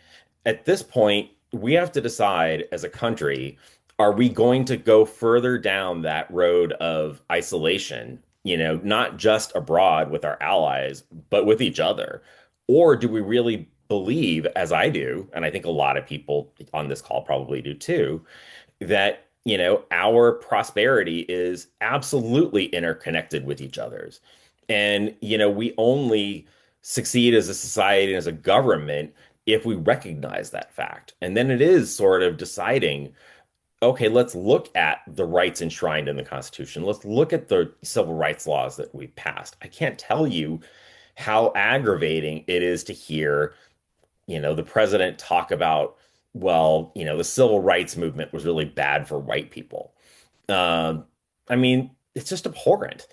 at this point, we have to decide as a country, are we going to go further down that road of isolation, not just abroad with our allies, but with each other? Or do we really believe, as I do, and I think a lot of people on this call probably do too, that our prosperity is absolutely interconnected with each other's, and we only succeed as a society and as a government if we recognize that fact. And then it is sort of deciding, okay, let's look at the rights enshrined in the Constitution. Let's look at the civil rights laws that we've passed. I can't tell you how aggravating it is to hear the president talk about, well, the civil rights movement was really bad for white people. Um, I mean, it's just abhorrent.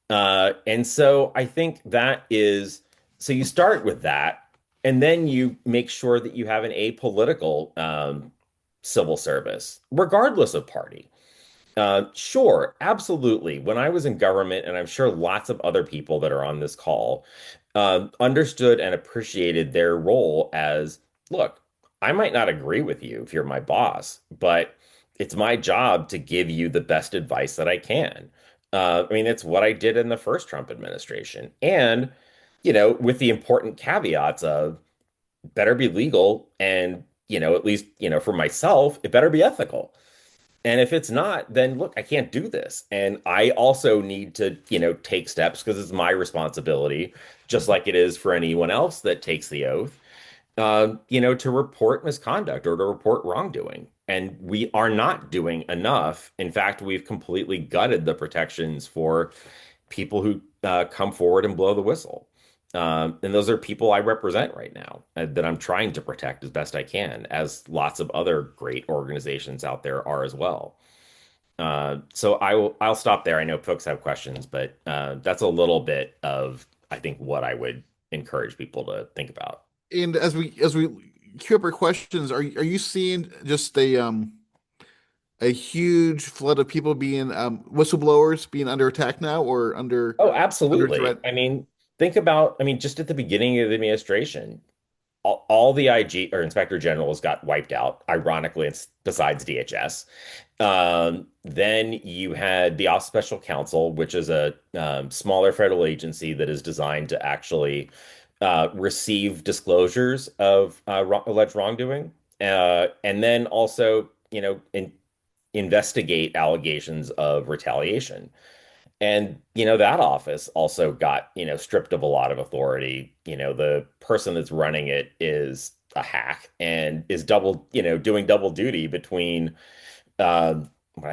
And so I think that is, so you start with that, and then you make sure that you have an apolitical civil service, regardless of party. Sure, absolutely. When I was in government, and I'm sure lots of other people that are on this call understood and appreciated their role as, look, I might not agree with you if you're my boss, but it's my job to give you the best advice that I can. I mean, it's what I did in the first Trump administration. And, with the important caveats of better be legal and, at least, for myself, it better be ethical. And if it's not, then look, I can't do this. And I also need to, take steps because it's my responsibility, just like it is for anyone else that takes the oath, to report misconduct or to report wrongdoing. And we are not doing enough. In fact, we've completely gutted the protections for people who come forward and blow the whistle. And those are people I represent right now that I'm trying to protect as best I can, as lots of other great organizations out there are as well. So I'll stop there. I know folks have questions, but that's a little bit of I think what I would encourage people to think about. And as we queue up our questions, are you seeing just a huge flood of people being whistleblowers being under attack now or Oh, under absolutely. threat? I mean, think about, I mean, just at the beginning of the administration, all the IG or inspector generals got wiped out, ironically, besides DHS. Then you had the Office of Special Counsel, which is a smaller federal agency that is designed to actually receive disclosures of alleged wrongdoing, and then also, investigate allegations of retaliation. And, that office also got, stripped of a lot of authority. The person that's running it is a hack and is doing double duty between, I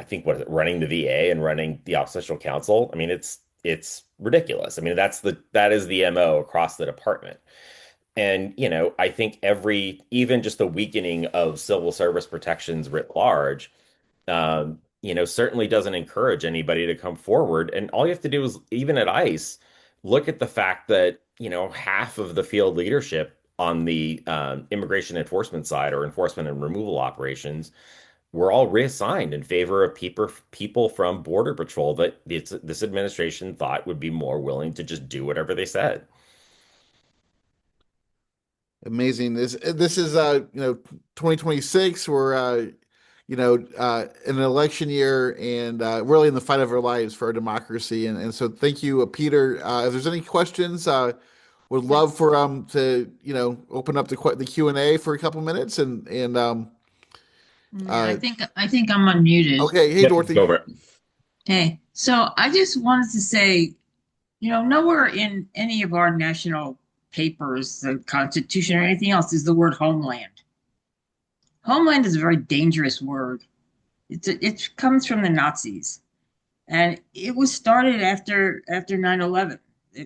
think, what is it, running the VA and running the Office of Special Counsel. I mean, it's ridiculous. I mean, that is the MO across the department. And, I think even just the weakening of civil service protections writ large certainly doesn't encourage anybody to come forward. And all you have to do is, even at ICE, look at the fact that, half of the field leadership on the immigration enforcement side or enforcement and removal operations were all reassigned in favor of people from Border Patrol that this administration thought would be more willing to just do whatever they said. Amazing. This is 2026. We're in an election year and really in the fight of our lives for our democracy. And so thank you, Peter. If there's any questions, would love for to open up the Q&A for a couple minutes and I think I'm unmuted. okay. Hey, Yep, Dorothy. go over it. Hey, so I just wanted to say, nowhere in any of our national papers, the Constitution or anything else, is the word homeland. Homeland is a very dangerous word. It comes from the Nazis, and it was started after 9/11.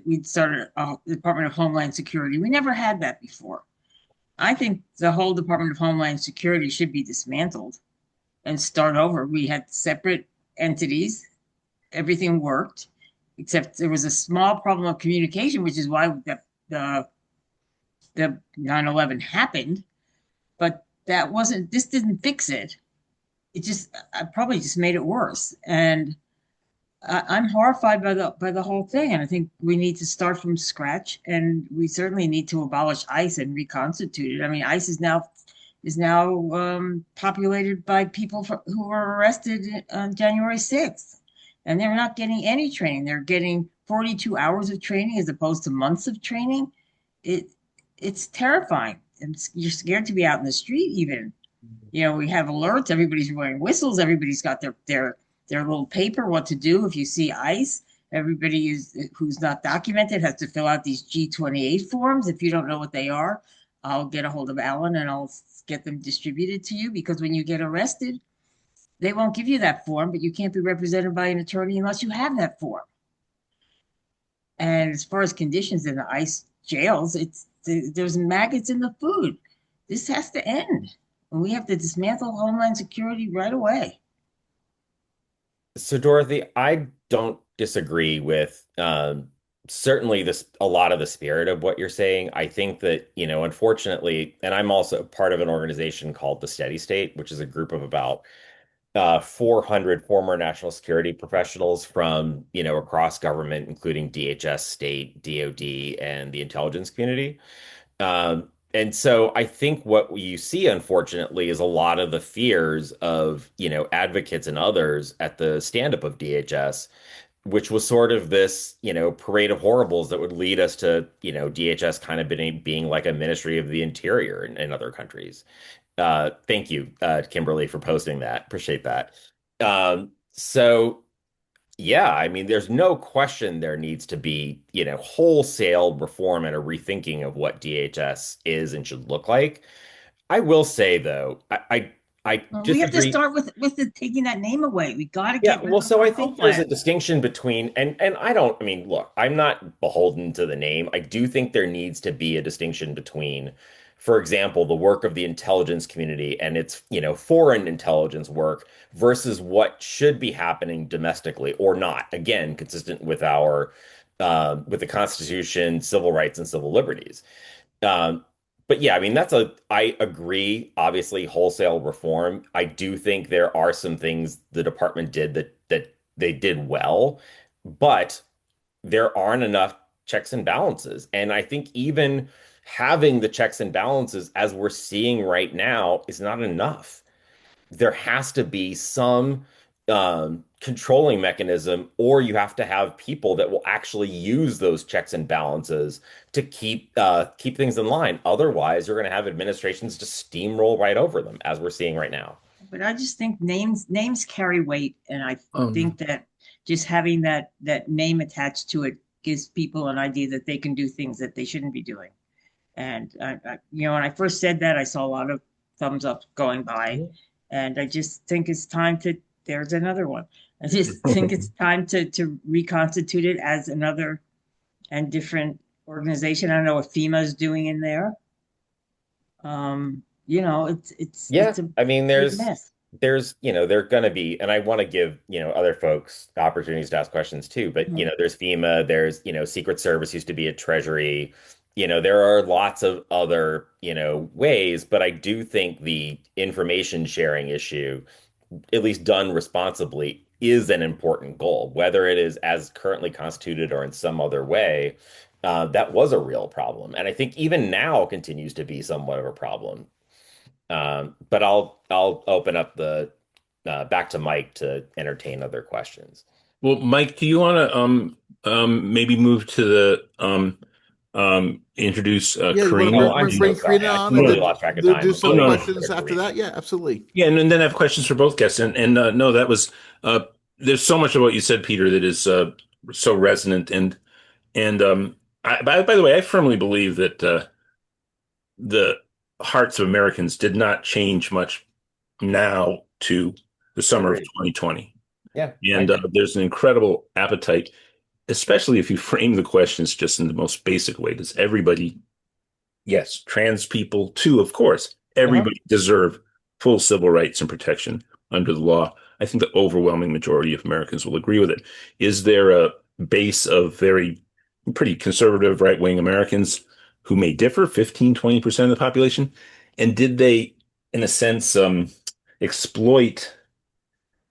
We started the Department of Homeland Security. We never had that before. I think the whole Department of Homeland Security should be dismantled and start over. We had separate entities. Everything worked, except there was a small problem of communication, which is why the 9/11 happened. But this didn't fix it. I probably just made it worse. And I'm horrified by the whole thing. And I think we need to start from scratch, and we certainly need to abolish ICE and reconstitute it. I mean, ICE is now populated by people who were arrested on January 6th, and they're not getting any training. They're getting 42 hours of training as opposed to months of training. It's terrifying. And you're scared to be out in the street even. We have alerts. Everybody's wearing whistles. Everybody's got their little paper what to do if you see ICE. Everybody who's not documented has to fill out these G28 forms. If you don't know what they are, I'll get a hold of Alan and I'll get them distributed to you, because when you get arrested, they won't give you that form, but you can't be represented by an attorney unless you have that form. And as far as conditions in the ICE jails. There's maggots in the food. This has to end. And we have to dismantle Homeland Security right away. So, Dorothy, I don't disagree with certainly this a lot of the spirit of what you're saying. I think that, unfortunately, and I'm also part of an organization called the Steady State, which is a group of about 400 former national security professionals from, across government, including DHS, state, DoD, and the intelligence community. And so I think what you see, unfortunately, is a lot of the fears of, advocates and others at the stand-up of DHS, which was sort of this, parade of horribles that would lead us to, DHS kind of being like a Ministry of the Interior in other countries. Thank you, Kimberly, for posting that. Appreciate that. So yeah, I mean, there's no question there needs to be, wholesale reform and a rethinking of what DHS is and should look like. I will say though, I Well, we have to disagree. start with taking that name away. We got to Yeah, get rid well, of the so I purple think there's a flag. distinction between and I don't, I mean, look, I'm not beholden to the name. I do think there needs to be a distinction between, for example, the work of the intelligence community and its, foreign intelligence work versus what should be happening domestically or not. Again, consistent with our with the Constitution, civil rights, and civil liberties. Um, but yeah, I mean, I agree, obviously, wholesale reform. I do think there are some things the department did that they did well, but there aren't enough checks and balances. And I think even having the checks and balances as we're seeing right now is not enough. There has to be some controlling mechanism, or you have to have people that will actually use those checks and balances to keep things in line. Otherwise, you're going to have administrations just steamroll right over them, as we're seeing right now. But I just think names carry weight, and I Um, think that just having that name attached to it gives people an idea that they can do things that they shouldn't be doing. And when I first said that, I saw a lot of thumbs up going by, and I just think it's time to. There's another one. I just think it's time to reconstitute it as another and different organization. I don't know what FEMA is doing in there. Yeah, It's a I mean, big mess. they're going to be, and I want to give, other folks opportunities to ask questions too, but, Mhm. there's FEMA, there's, Secret Service used to be a Treasury, there are lots of other, ways, but I do think the information sharing issue, at least done responsibly, is an important goal, whether it is as currently constituted or in some other way. That was a real problem. And I think even now continues to be somewhat of a problem. But I'll open up the back to Mike to entertain other questions. well, Mike, do you want to maybe move to the introduce Yeah, you want to Oh, Karina? I'm bring, so bring sorry. Karina I on and totally then lost track of time. do Before Oh some we no, go no. questions to after Karina. that? Yeah, absolutely. Yeah, and then I have questions for both guests. And no, that was there's so much of what you said, Peter, that is so resonant. And by the way, I firmly believe that the hearts of Americans did not change much now to the summer of Agreed. 2020. Yeah, I And agree. there's an incredible appetite, especially if you frame the questions just in the most basic way. Does everybody, yes, trans people too, of course, Uh-huh. everybody deserve full civil rights and protection under the law? I think the overwhelming majority of Americans will agree with it. Is there a base of pretty conservative right-wing Americans who may differ, 15, 20% of the population? And did they, in a sense, exploit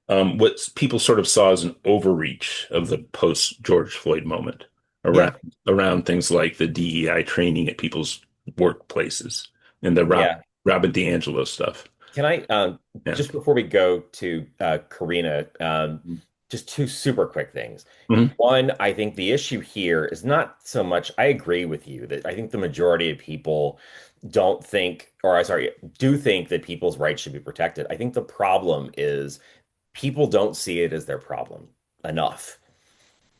what people sort of saw as an overreach of the post George Floyd moment Yeah, around things like the DEI training at people's workplaces and the yeah. Robin DiAngelo stuff? Can I Yeah. just before we go to Karina, just two super quick things. Mhm. One, I think the issue here is not so much, I agree with you that I think the majority of people don't think, or sorry, do think that people's rights should be protected. I think the problem is people don't see it as their problem enough.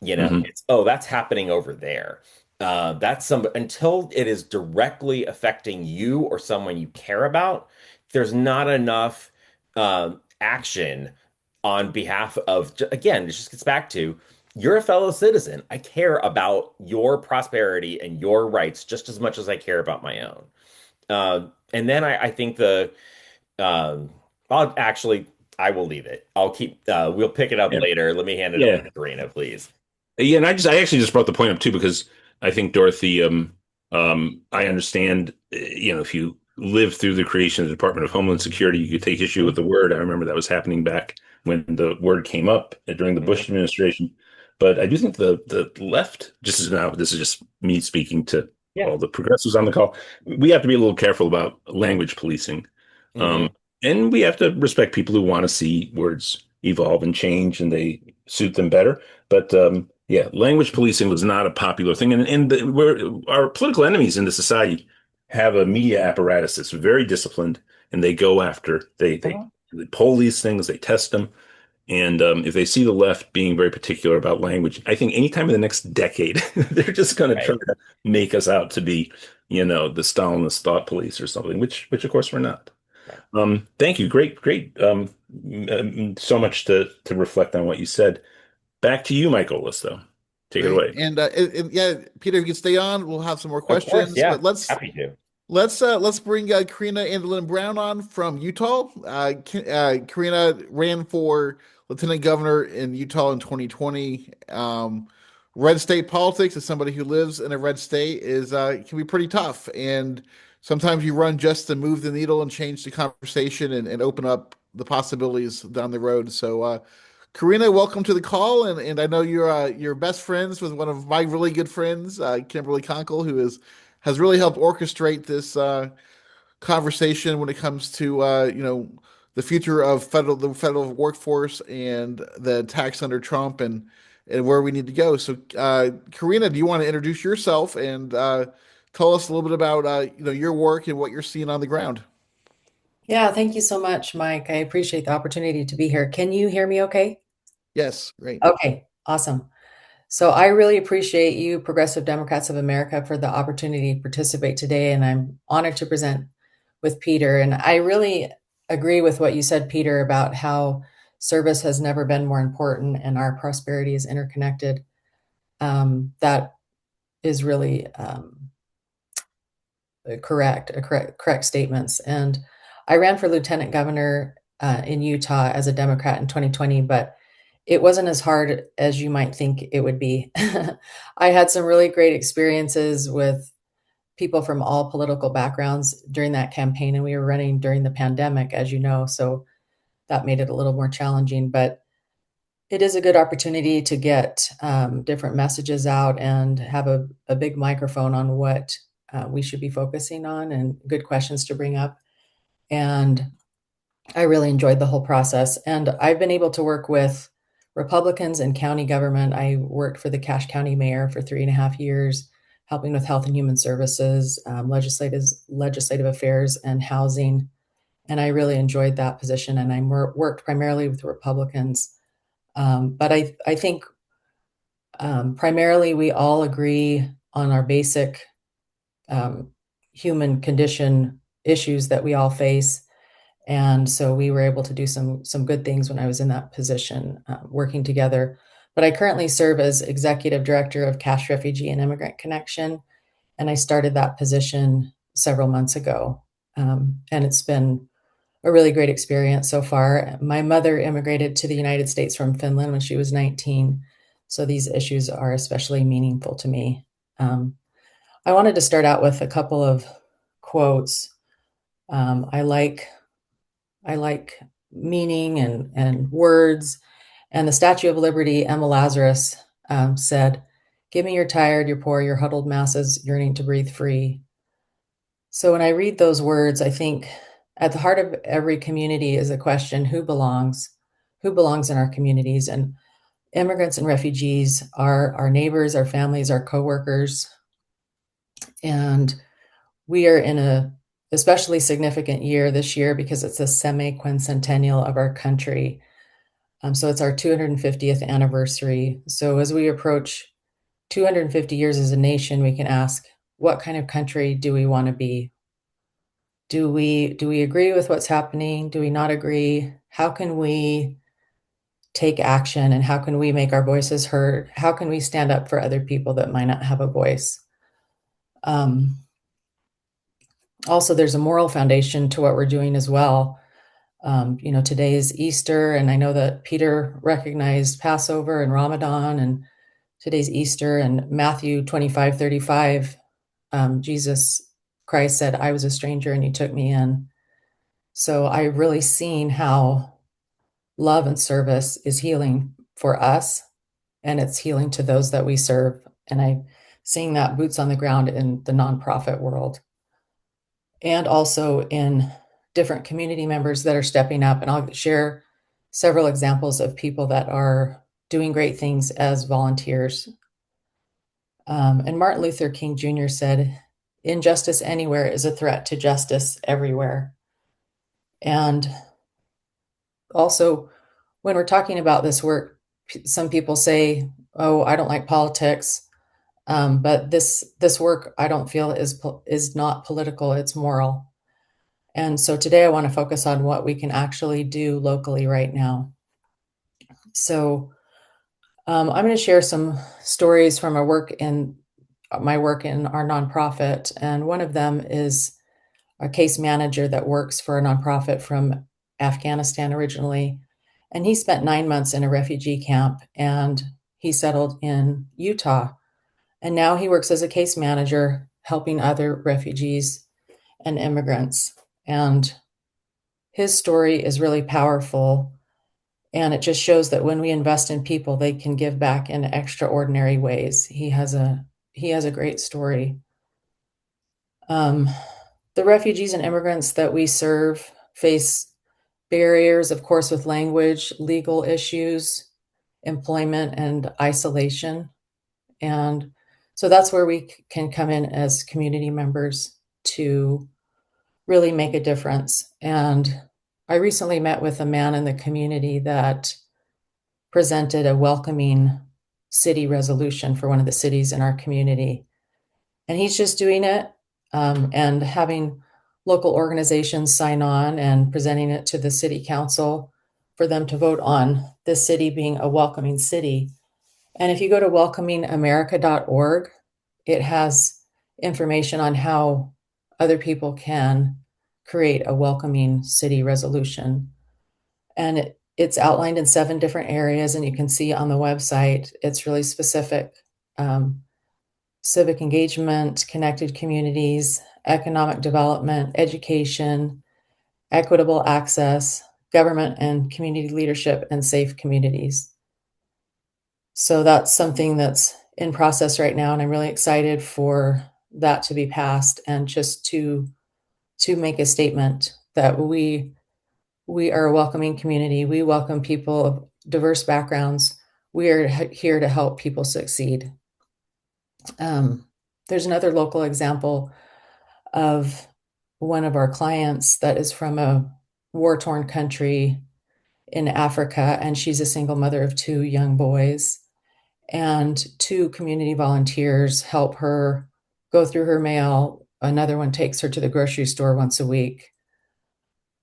Mhm. It's, oh, that's happening over there. That's some until it is directly affecting you or someone you care about, there's not enough action on behalf of, again, it just gets back to you're a fellow citizen. I care about your prosperity and your rights just as much as I care about my own. And then I think um, I'll actually, I will leave it. We'll pick it up Yeah. later. Let me hand it over Yeah. to Karina, please. Yeah, and I actually just brought the point up too because I think Dorothy, I understand, if you live through the creation of the Department of Homeland Security, you could take issue with the word. I remember that was happening back when the word came up during the Mhm. Bush administration. But I do think the left, just as now, this is just me speaking to Yeah. all the progressives on the call, we have to be a little careful about language policing. Um, Hmm. and we have to respect people who want to see words evolve and change and they suit them better. But yeah, language policing was not a popular thing, our political enemies in the society have a media apparatus that's very disciplined, and they go after they poll these things, they test them, and if they see the left being very particular about language, I think anytime in the next decade, they're just going to try Right. to make us out to be, the Stalinist thought police or something, which of course we're not. Right. Thank you. Great. So much to reflect on what you said. Back to you, Michael though. Take it Great. away. And yeah, Peter, you can stay on. We'll have some more Of course. questions, Yeah. but let's Happy to. let's bring Karina Andelin-Brown on from Utah. Karina ran for lieutenant governor in Utah in 2020. Red state politics, as somebody who lives in a red state, is can be pretty tough, and sometimes you run just to move the needle and change the conversation and open up the possibilities down the road. So, Karina, welcome to the call, and I know you're best friends with one of my really good friends, Kimberly Conkle, who has really helped orchestrate this conversation when it comes to the future of the federal workforce and the attacks under Trump and where we need to go. So, Karina, do you want to introduce yourself and tell us a little bit about your work and what you're seeing on the ground? Yeah, thank you so much, Mike. I appreciate the opportunity to be here. Can you hear me okay? Yes, great. Okay, awesome. So I really appreciate you, Progressive Democrats of America, for the opportunity to participate today, and I'm honored to present with Peter. And I really agree with what you said, Peter, about how service has never been more important and our prosperity is interconnected. That is really correct statements. And I ran for lieutenant governor in Utah as a Democrat in 2020, but it wasn't as hard as you might think it would be. I had some really great experiences with people from all political backgrounds during that campaign, and we were running during the pandemic, as you know, so that made it a little more challenging. But it is a good opportunity to get different messages out and have a big microphone on what we should be focusing on and good questions to bring up. And I really enjoyed the whole process. And I've been able to work with Republicans in county government. I worked for the Cache County mayor for 3.5 years, helping with health and human services, legislative affairs, and housing. And I really enjoyed that position. And I worked primarily with Republicans. But I think primarily we all agree on our basic um, human condition issues that we all face. And so we were able to do some good things when I was in that position, working together. But I currently serve as executive director of Cache Refugee and Immigrant Connection, and I started that position several months ago. And it's been a really great experience so far. My mother immigrated to the United States from Finland when she was 19, so these issues are especially meaningful to me. I wanted to start out with a couple of quotes. I like meaning and words. And the Statue of Liberty, Emma Lazarus, said, "Give me your tired, your poor, your huddled masses yearning to breathe free." So when I read those words, I think at the heart of every community is a question: who belongs? Who belongs in our communities? And immigrants and refugees are our neighbors, our families, our coworkers. And we are in a especially significant year this year because it's a semi-quincentennial of our country. So it's our 250th anniversary. So as we approach 250 years as a nation, we can ask, what kind of country do we want to be? Do we agree with what's happening? Do we not agree? How can we take action, and how can we make our voices heard? How can we stand up for other people that might not have a voice? Also, there's a moral foundation to what we're doing as well. Today is Easter, and I know that Peter recognized Passover and Ramadan, and today's Easter, and Matthew 25:35, Jesus Christ said, "I was a stranger and you took me in." So I've really seen how love and service is healing for us, and it's healing to those that we serve. And I'm seeing that boots on the ground in the nonprofit world, and also in different community members that are stepping up. And I'll share several examples of people that are doing great things as volunteers. And Martin Luther King Jr. said, "Injustice anywhere is a threat to justice everywhere." And also, when we're talking about this work, some people say, "Oh, I don't like politics," but this work I don't feel is not political; it's moral. And so today I want to focus on what we can actually do locally right now. So I'm going to share some stories from my work in our nonprofit, and one of them is a case manager that works for a nonprofit from Afghanistan originally, and he spent 9 months in a refugee camp, and he settled in Utah, and now he works as a case manager helping other refugees and immigrants. And his story is really powerful, and it just shows that when we invest in people, they can give back in extraordinary ways. He has a great story. The refugees and immigrants that we serve face barriers, of course, with language, legal issues, employment, and isolation. And so that's where we can come in as community members to really make a difference. And I recently met with a man in the community that presented a welcoming city resolution for one of the cities in our community. And he's just doing it and having local organizations sign on and presenting it to the city council for them to vote on this city being a welcoming city. And if you go to welcomingamerica.org, it has information on how other people can create a welcoming city resolution. And it's outlined in 7 different areas, and you can see on the website, it's really specific. Civic engagement, connected communities, economic development, education, equitable access, government and community leadership, and safe communities. So that's something that's in process right now, and I'm really excited for that to be passed, and just to make a statement that we are a welcoming community. We welcome people of diverse backgrounds. We are here to help people succeed. There's another local example of one of our clients that is from a war-torn country in Africa, and she's a single mother of 2 young boys. And 2 community volunteers help her go through her mail. Another one takes her to the grocery store once a week.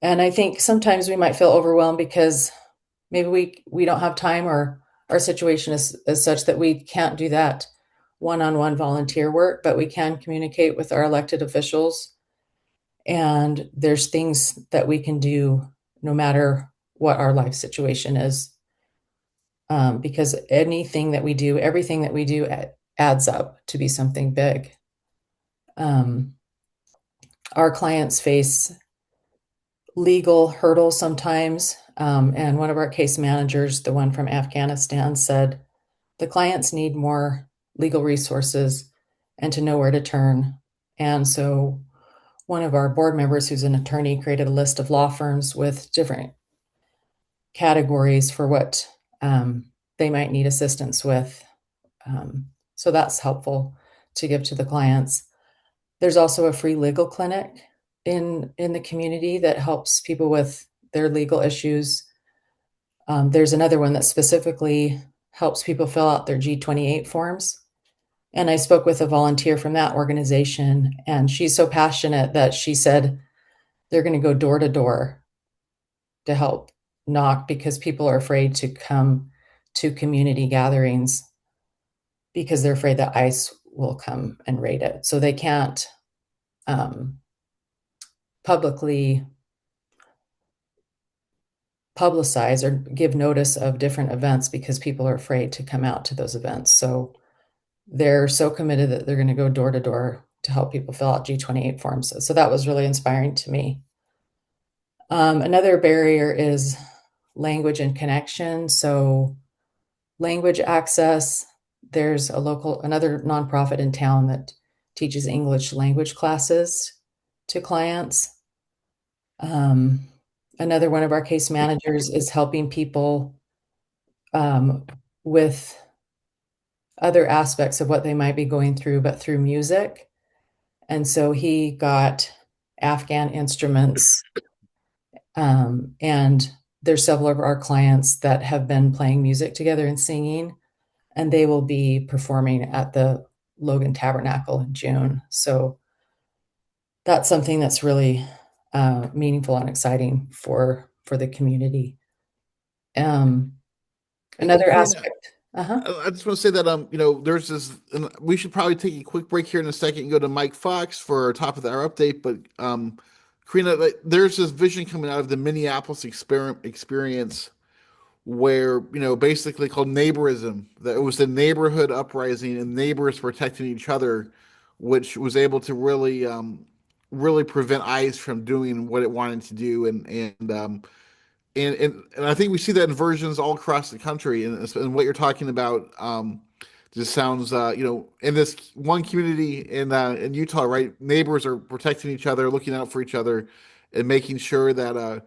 And I think sometimes we might feel overwhelmed because maybe we don't have time, or our situation is such that we can't do that one-on-one volunteer work, but we can communicate with our elected officials. And there's things that we can do no matter what our life situation is. Because everything that we do adds up to be something big. Our clients face legal hurdles sometimes. And one of our case managers, the one from Afghanistan, said the clients need more legal resources and to know where to turn. And so one of our board members, who's an attorney, created a list of law firms with different categories for what they might need assistance with. So that's helpful to give to the clients. There's also a free legal clinic in the community that helps people with their legal issues. There's another one that specifically helps people fill out their G28 forms. And I spoke with a volunteer from that organization, and she's so passionate that she said they're going to go door to door to help knocked because people are afraid to come to community gatherings because they're afraid that ICE will come and raid it. So they can't publicly publicize or give notice of different events because people are afraid to come out to those events. So they're so committed that they're going to go door to door to help people fill out G28 forms. So that was really inspiring to me. Another barrier is language and connection. So language access, there's another nonprofit in town that teaches English language classes to clients. Another one of our case managers is helping people with other aspects of what they might be going through, but through music. And so he got Afghan instruments. And there's several of our clients that have been playing music together and singing, and they will be performing at the Logan Tabernacle in June. So that's something that's really meaningful and exciting for the community. Another Karina, aspect. I just want to say that there's this, and we should probably take a quick break here in a second and go to Mike Fox for our top of the hour update. But Karina, there's this vision coming out of the Minneapolis experience where basically called neighborism. That it was the neighborhood uprising and neighbors protecting each other, which was able to really prevent ICE from doing what it wanted to do, and I think we see that in versions all across the country. And what you're talking about just sounds, in this one community in Utah, right? Neighbors are protecting each other, looking out for each other, and making sure that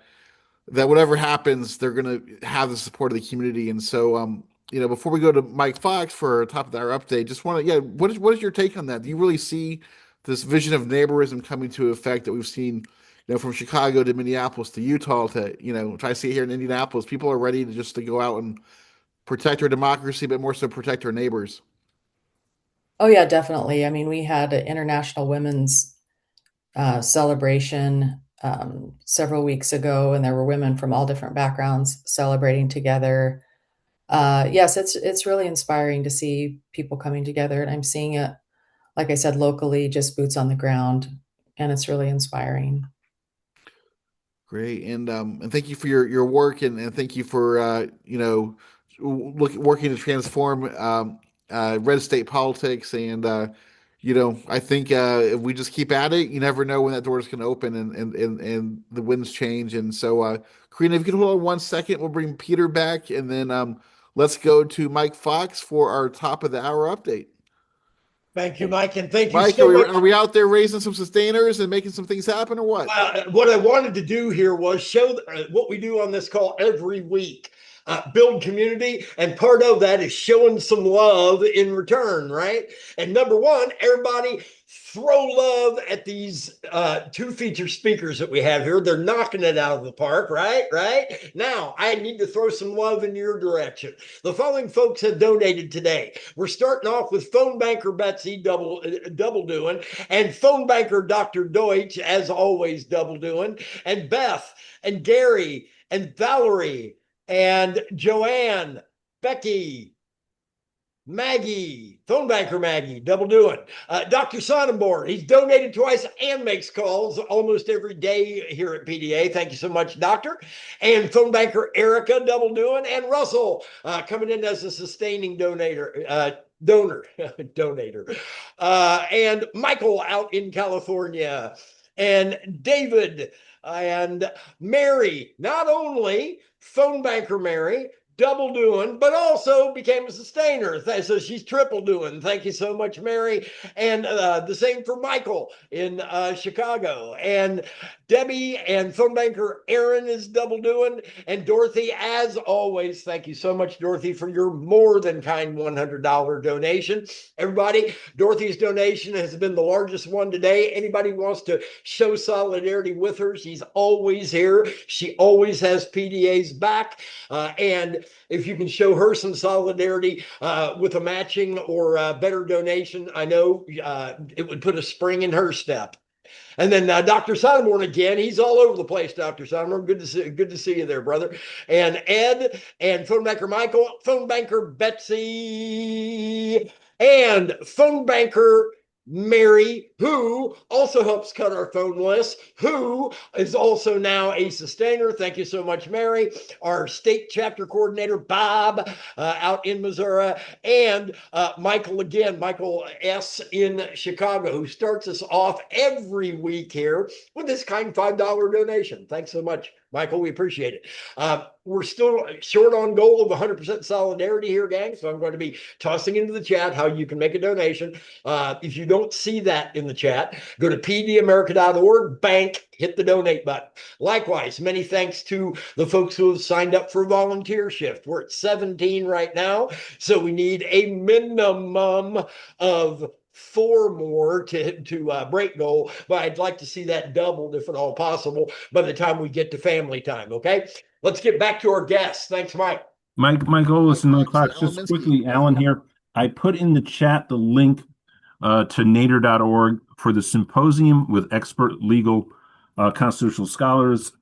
whatever happens, they're going to have the support of the community. And so, before we go to Mike Fox for top of the hour update, just want to, yeah, what is your take on that? Do you really see this vision of neighborism coming to effect that we've seen, from Chicago to Minneapolis to Utah to, try to see here in Indianapolis? People are ready to go out and protect our democracy, but more so protect our neighbors. Oh yeah, definitely. I mean, we had an International Women's celebration several weeks ago, and there were women from all different backgrounds celebrating together. Yes, it's really inspiring to see people coming together, and I'm seeing it, like I said, locally, just boots on the ground, and it's really inspiring. Great, and thank you for your work, and thank you for working to transform red state politics, and I think if we just keep at it, you never know when that door is going to open, and the winds change, and so Karina, if you can hold on 1 second, we'll bring Peter back, and then let's go to Mike Fox for our top of the hour update. Thank you, Mike, and thank you Mike, so much. are we out there raising some sustainers and making some things happen, or what? What I wanted to do here was show what we do on this call every week. Build community, and part of that is showing some love in return, right? And number one, everybody throw love at these two feature speakers that we have here. They're knocking it out of the park, right? Now, I need to throw some love in your direction. The following folks have donated today. We're starting off with phone banker Betsy, double doing, and phone banker Dr. Deutsch, as always, double doing, and Beth, and Gary, and Valerie, and Joanne, Becky, Maggie, phone banker Maggie, double doing. Dr. Sonnenborn, he's donated twice and makes calls almost every day here at PDA. Thank you so much, Doctor. And phone banker Erica, double doing. And Russell, coming in as a sustaining donor. And Michael out in California. And David and Mary, not only phone banker Mary, double doing, but also became a sustainer. So she's triple doing. Thank you so much, Mary. And the same for Michael in Chicago. And Debbie and phone banker Aaron is double doing. And Dorothy, as always, thank you so much, Dorothy, for your more than kind $100 donation. Everybody, Dorothy's donation has been the largest one today. Anybody wants to show solidarity with her, she's always here. She always has PDA's back. And if you can show her some solidarity with a matching or a better donation, I know it would put a spring in her step. And then Dr. Sonneborn again, he's all over the place, Dr. Sonneborn. Good to see you there, brother. And Ed and phone banker Michael, phone banker Betsy, and phone banker Mary, who also helps cut our phone list, who is also now a sustainer. Thank you so much, Mary. Our state chapter coordinator, Bob, out in Missouri, and Michael again, Michael S. in Chicago, who starts us off every week here with this kind $5 donation. Thanks so much, Michael. We appreciate it. We're still short on goal of 100% solidarity here, gang. So I'm going to be tossing into the chat how you can make a donation. If you don't see that in the chat, go to pdamerica.org, bank, hit the donate button. Likewise, many thanks to the folks who have signed up for volunteer shift. We're at 17 right now, so we need a minimum of 4 more to break goal, but I'd like to see that doubled if at all possible by the time we get to family time. Okay, let's get back to our guests. Thanks, Mike. My goal is no Fox and clock. Alan Just Minsky. quickly, Alan here. I put in the chat the link to nader.org for the symposium with expert legal constitutional scholars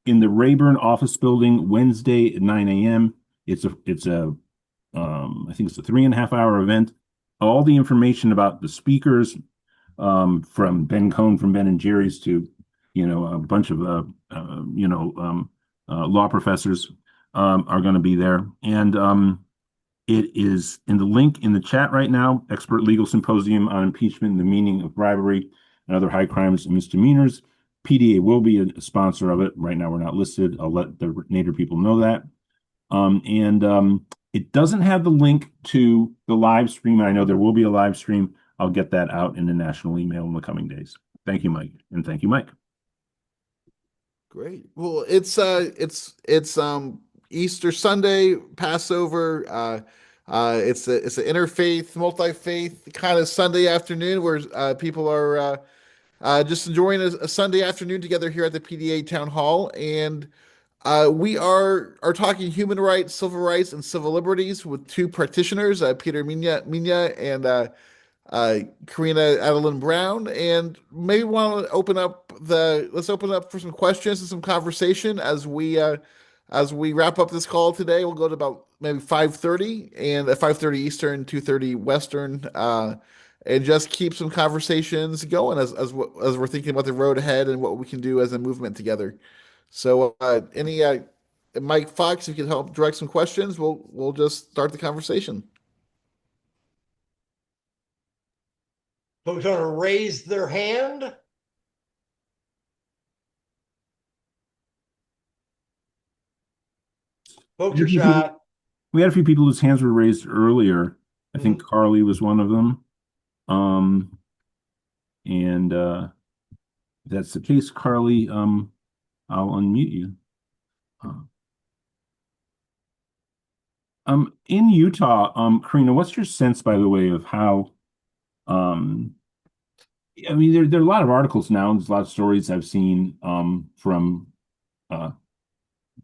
in the Rayburn office building Wednesday at 9 a.m. It's a I think it's a 3.5 hour event. All the information about the speakers, from Ben Cohn from Ben and Jerry's to, a bunch of, law professors, are going to be there. And it is in the link in the chat right now, Expert Legal Symposium on Impeachment and the Meaning of Bribery and Other High Crimes and Misdemeanors. PDA will be a sponsor of it. Right now, we're not listed. I'll let the Nader people know that. It doesn't have the link to the live stream. I know there will be a live stream. I'll get that out in the national email in the coming days. Thank you, Mike, and thank you, Mike. Great. Well, it's Easter Sunday, Passover. It's an interfaith, multi-faith kind of Sunday afternoon where people are just enjoying a Sunday afternoon together here at the PDA Town Hall, and we are talking human rights, civil rights, and civil liberties with two practitioners, Peter Mina and Karina Andelin-Brown, and maybe want to let's open up for some questions and some conversation as we wrap up this call today. We'll go to about maybe 5:30 and at 5:30 Eastern, 2:30 Western, and just keep some conversations going as we're thinking about the road ahead and what we can do as a movement together. So, Mike Fox, if you can help direct some questions, we'll just start the conversation. Folks want to raise their hand? Folks are shy. We had a few people whose hands were raised earlier. I think Carly was one of them. And if that's the case, Carly, I'll unmute you. In Utah, Karina, what's your sense, by the way, of how, I mean, there are a lot of articles now, and there's a lot of stories I've seen from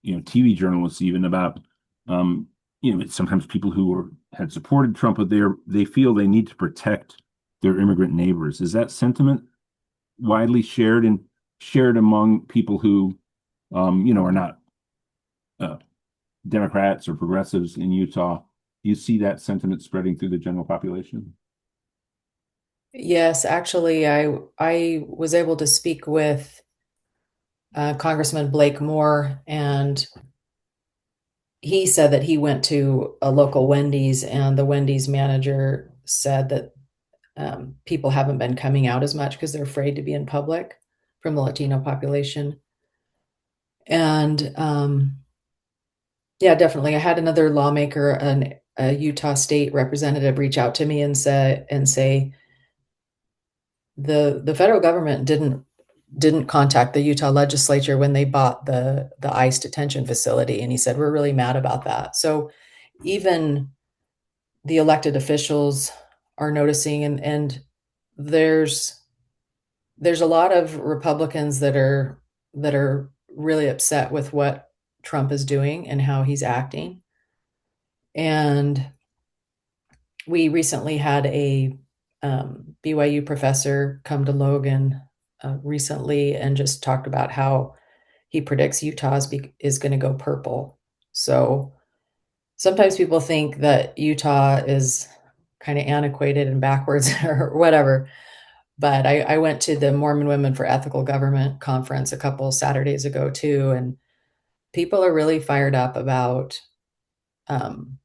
TV journalists even about sometimes people who had supported Trump, but they feel they need to protect their immigrant neighbors. Is that sentiment widely shared among people who are not Democrats or progressives in Utah? Do you see that sentiment spreading through the general population? Yes, actually, I was able to speak with Congressman Blake Moore, and he said that he went to a local Wendy's, and the Wendy's manager said that people haven't been coming out as much because they're afraid to be in public from the Latino population. And yeah, definitely. I had another lawmaker, a Utah state representative, reach out to me and say the federal government didn't contact the Utah legislature when they bought the ICE detention facility. And he said, we're really mad about that. So even the elected officials are noticing, and there's a lot of Republicans that are really upset with what Trump is doing and how he's acting. And we recently had a BYU professor come to Logan recently and just talked about how he predicts Utah is going to go purple. So sometimes people think that Utah is kind of antiquated and backwards or whatever. But I went to the Mormon Women for Ethical Government conference a couple Saturdays ago too, and people are really fired up about um,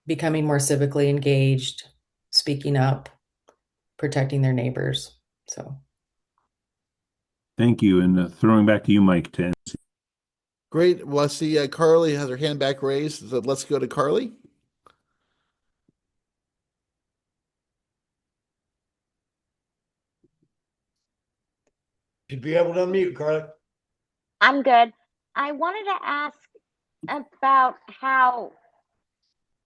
becoming more civically engaged, speaking up, protecting their neighbors. So, Thank you. And throwing back to you, Mike, to Great. Well, I see Carly has her hand back raised. So let's go to Carly. Should be able to unmute, Carly. I'm good. I wanted to ask about how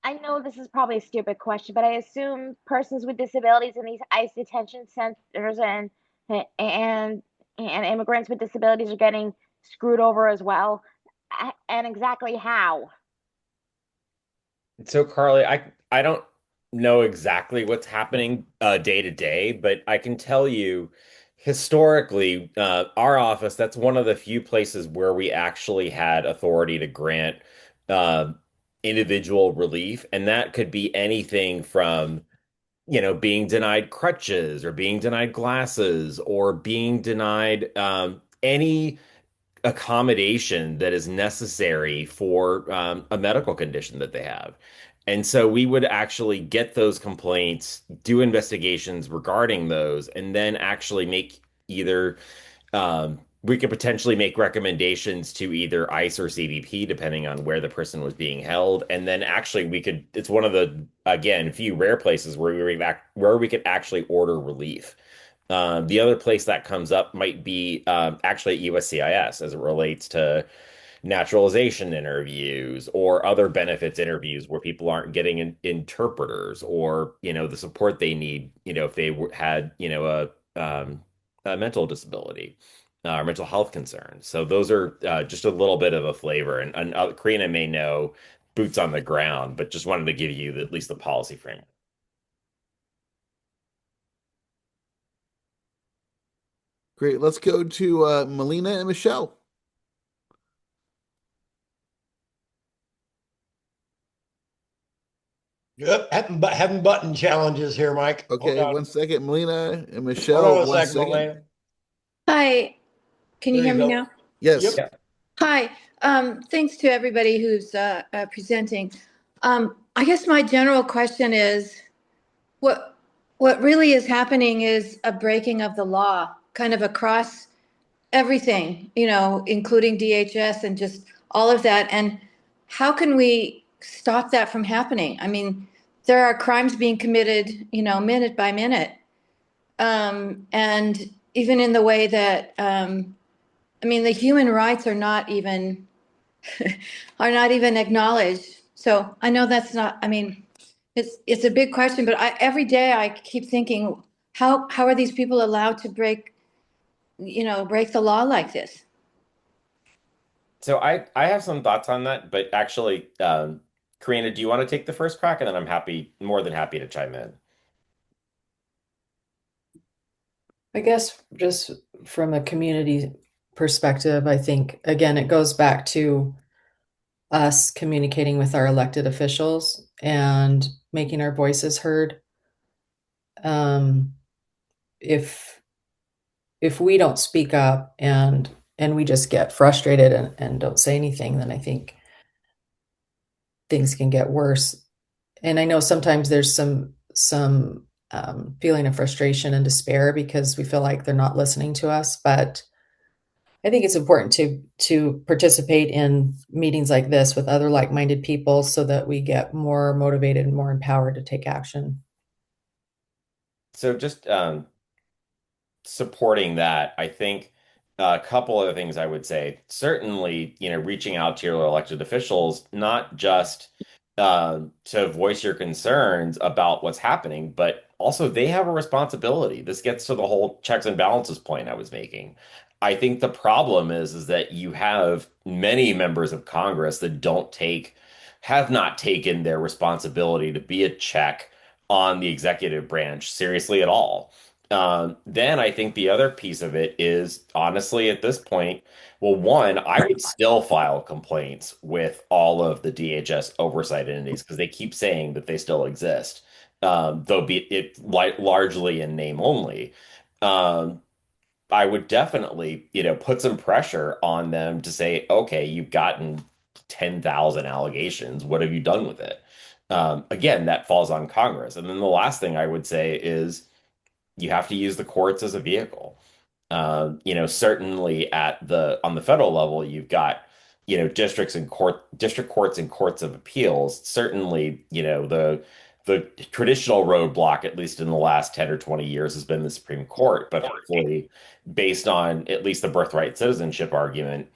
I know this is probably a stupid question, but I assume persons with disabilities in these ICE detention centers and and immigrants with disabilities are getting screwed over as well. And exactly how? So Carly, I don't know exactly what's happening day to day, but I can tell you historically, our office, that's one of the few places where we actually had authority to grant uh, individual relief, and that could be anything from, being denied crutches or being denied glasses or being denied any accommodation that is necessary for a medical condition that they have. And so we would actually get those complaints, do investigations regarding those, and then actually make either we could potentially make recommendations to either ICE or CBP, depending on where the person was being held. And then actually it's one of the, again, few rare places where we could actually order relief. The other place that comes up might be actually at USCIS as it relates to naturalization interviews or other benefits interviews where people aren't getting interpreters or, the support they need, if they had, a mental disability or mental health concerns. So those are just a little bit of a flavor. And Karina may know boots on the ground, but just wanted to give you at least the policy framework. Great. Let's go to Melina and Michelle. Yep, having button challenges here, Mike. Okay, 1 second. Melina and Hold Michelle, on a 1 second, second. Melania. Hi, can you There hear you me go. now? Yes. Yep. Hi, thanks to everybody who's presenting. I guess my general question is, what what really is happening is a breaking of the law, kind of across everything, including DHS and just all of that. And how can we stop that from happening? I mean, there are crimes being committed, minute by minute. And even in the way that, I mean, the human rights are not even are not even acknowledged. So I know that's not. I mean, it's a big question, but every day I keep thinking, how are these people allowed to break the law like this? So I have some thoughts on that, but actually, Karina, do you want to take the first crack, and then more than happy to chime in. I guess just from a community perspective, I think, again, it goes back to us communicating with our elected officials and making our voices heard. Um, if we don't speak up and we just get frustrated and don't say anything, then I think things can get worse. And I know sometimes there's some feeling of frustration and despair because we feel like they're not listening to us. But I think it's important to participate in meetings like this with other like-minded people so that we get more motivated and more empowered to take action. So just supporting that, I think a couple other things I would say. Certainly, reaching out to your elected officials, not just to voice your concerns about what's happening, but also they have a responsibility. This gets to the whole checks and balances point I was making. I think the problem is that you have many members of Congress that have not taken their responsibility to be a check on the executive branch seriously at all. Then I think the other piece of it is honestly at this point, well, one, I would still file complaints with all of the DHS oversight entities because they keep saying that they still exist, though be it largely in name only. Um, I would definitely, put some pressure on them to say, okay, you've gotten 10,000 allegations. What have you done with it? Again, that falls on Congress. And then the last thing I would say is you have to use the courts as a vehicle. Certainly at the on the federal level, you've got, district courts and courts of appeals. Certainly, the traditional roadblock, at least in the last 10 or 20 years, has been the Supreme Court. But hopefully, based on at least the birthright citizenship argument,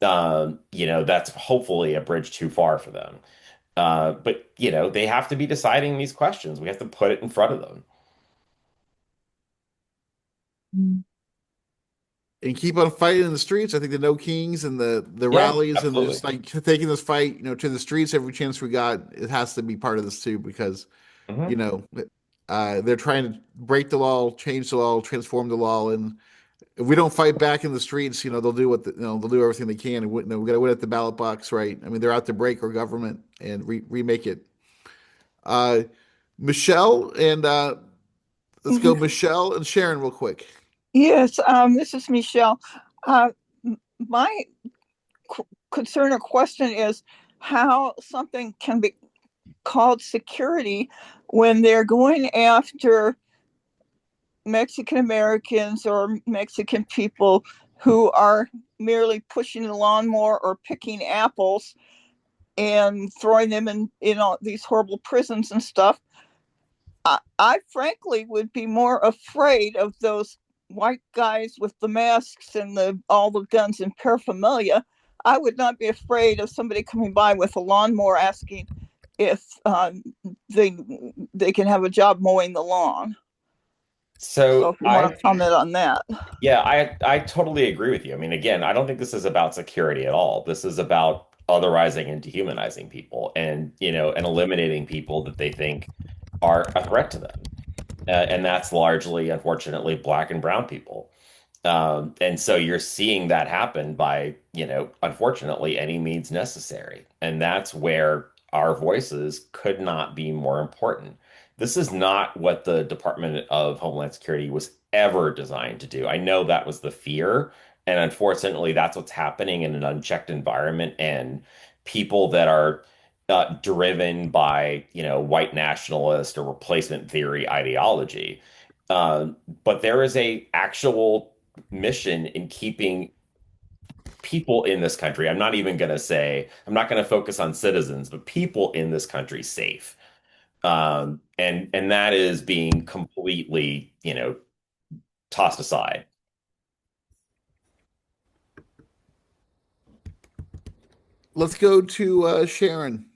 that's hopefully a bridge too far for them. But they have to be deciding these questions. We have to put it in front of them. And keep on fighting in the streets. I think the No Kings and the Yeah, rallies and absolutely. just like taking this fight, to the streets every chance we got. It has to be part of this too, because you Mhm. know they're trying to break the law, change the law, transform the law, and if we don't fight back in the streets, they'll do they'll do everything they can, and we got to win at the ballot box, right? I mean, they're out to break our government and remake it. Uh, Michelle and let's go, Michelle and Sharon, real quick. Yes, this is Michelle. My concern or question is how something can be called security when they're going after Mexican Americans or Mexican people who are merely pushing the lawnmower or picking apples and throwing them in all these horrible prisons and stuff. I frankly would be more afraid of those white guys with the masks and all the guns and paraphernalia. I would not be afraid of somebody coming by with a lawnmower asking if they they can have a job mowing the lawn. So So if you want to comment on that. yeah, I totally agree with you. I mean, again, I don't think this is about security at all. This is about otherizing and dehumanizing people and eliminating people that they think are a threat to them. And that's largely, unfortunately, black and brown people. And so you're seeing that happen by, unfortunately, any means necessary. And that's where our voices could not be more important. This is not what the Department of Homeland Security was ever designed to do. I know that was the fear. And unfortunately, that's what's happening in an unchecked environment. And people that are driven by, white nationalist or replacement theory ideology. But there is a actual mission in keeping people in this country. I'm not going to focus on citizens, but people in this country safe. And that is being completely, tossed aside. Let's go to Sharon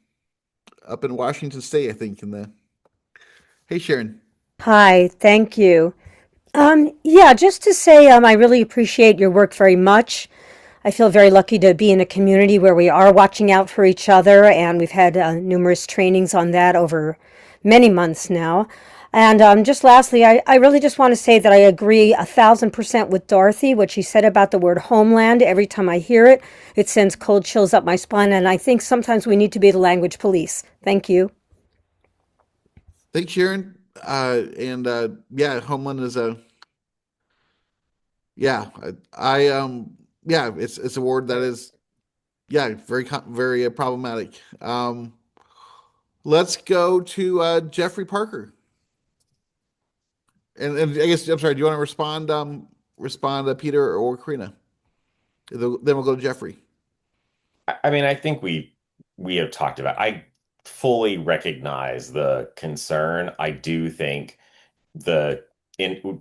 up in Washington State, I think. Hey, Sharon. Hi, thank you. Yeah, just to say, I really appreciate your work very much. I feel very lucky to be in a community where we are watching out for each other, and we've had numerous trainings on that over many months now. And just lastly, I really just want to say that I agree 1,000% with Dorothy, what she said about the word homeland. Every time I hear it, it sends cold chills up my spine, and I think sometimes we need to be the language police. Thank you. Thanks, Sharon. And yeah, Homeland is a yeah. Yeah, it's a word that is very problematic. Let's go to Jeffrey Parker. And I guess I'm sorry. Do you want to respond? Respond to Peter or Karina? Then we'll go to Jeffrey. I mean, I think we have talked about. I fully recognize the concern. I do think the in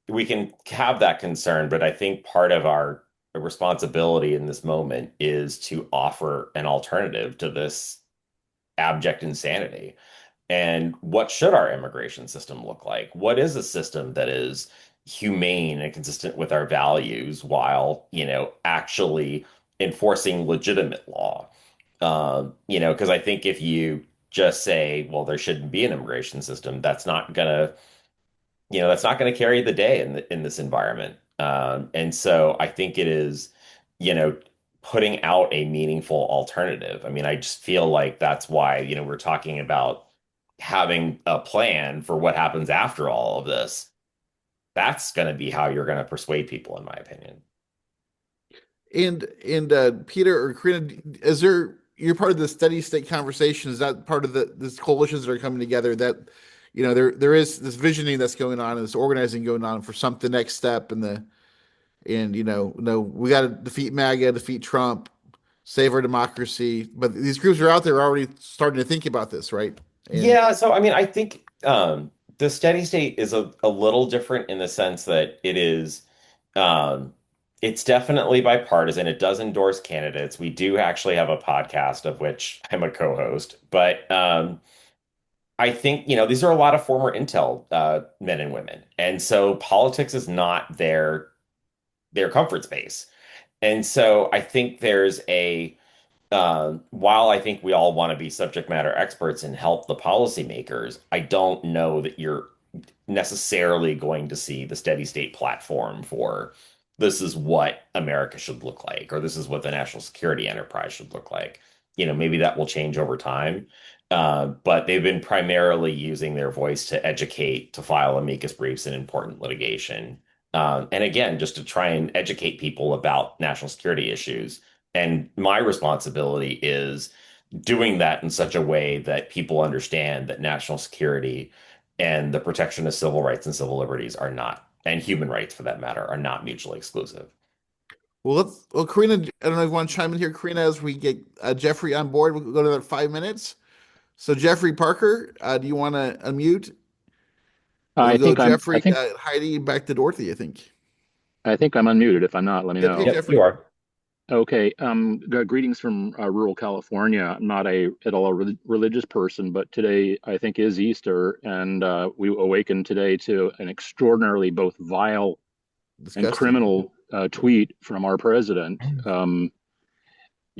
we can have that concern, but I think part of our responsibility in this moment is to offer an alternative to this abject insanity. And what should our immigration system look like? What is a system that is humane and consistent with our values while, actually enforcing legitimate law? Because I think if you just say, well, there shouldn't be an immigration system, that's not gonna that's not going to carry the day in this environment. And so I think it is, you know, putting out a meaningful alternative. I mean, I just feel like that's why, we're talking about having a plan for what happens after all of this. That's going to be how you're going to persuade people, in my opinion. And Peter or Karina, is there you're part of the steady state conversation? Is that part of this coalitions that are coming together that there is this visioning that's going on and this organizing going on for the next step and no, we got to defeat MAGA, defeat Trump, save our democracy. But these groups are out there already starting to think about this, right? And Yeah, so I mean, I think the steady state is a little different in the sense that um, it's definitely bipartisan. It does endorse candidates. We do actually have a podcast of which I'm a co-host, but I think, these are a lot of former Intel men and women, and so politics is not their comfort space. And so I think there's while I think we all want to be subject matter experts and help the policymakers, I don't know that you're necessarily going to see the steady state platform for this is what America should look like, or this is what the national security enterprise should look like. Maybe that will change over time. But they've been primarily using their voice to educate, to file amicus briefs in important litigation. And again, just to try and educate people about national security issues. And my responsibility is doing that in such a way that people understand that national security and the protection of civil rights and civil liberties are not, and human rights for that matter, are not mutually exclusive. well, Karina, I don't know if you want to chime in here, Karina, as we get Jeffrey on board. We'll go to that 5 minutes. So Jeffrey Parker, do you want to unmute? I We'll go think I'm. I Jeffrey, think. Heidi, back to Dorothy, I think. I think I'm unmuted. If I'm not, let me Yep, hey, know. Yep, you Jeffrey. are. Okay. Greetings from rural California. I'm not at all a religious person, but today I think is Easter, and we awaken today to an extraordinarily both vile and Disgusting. criminal tweet from our president.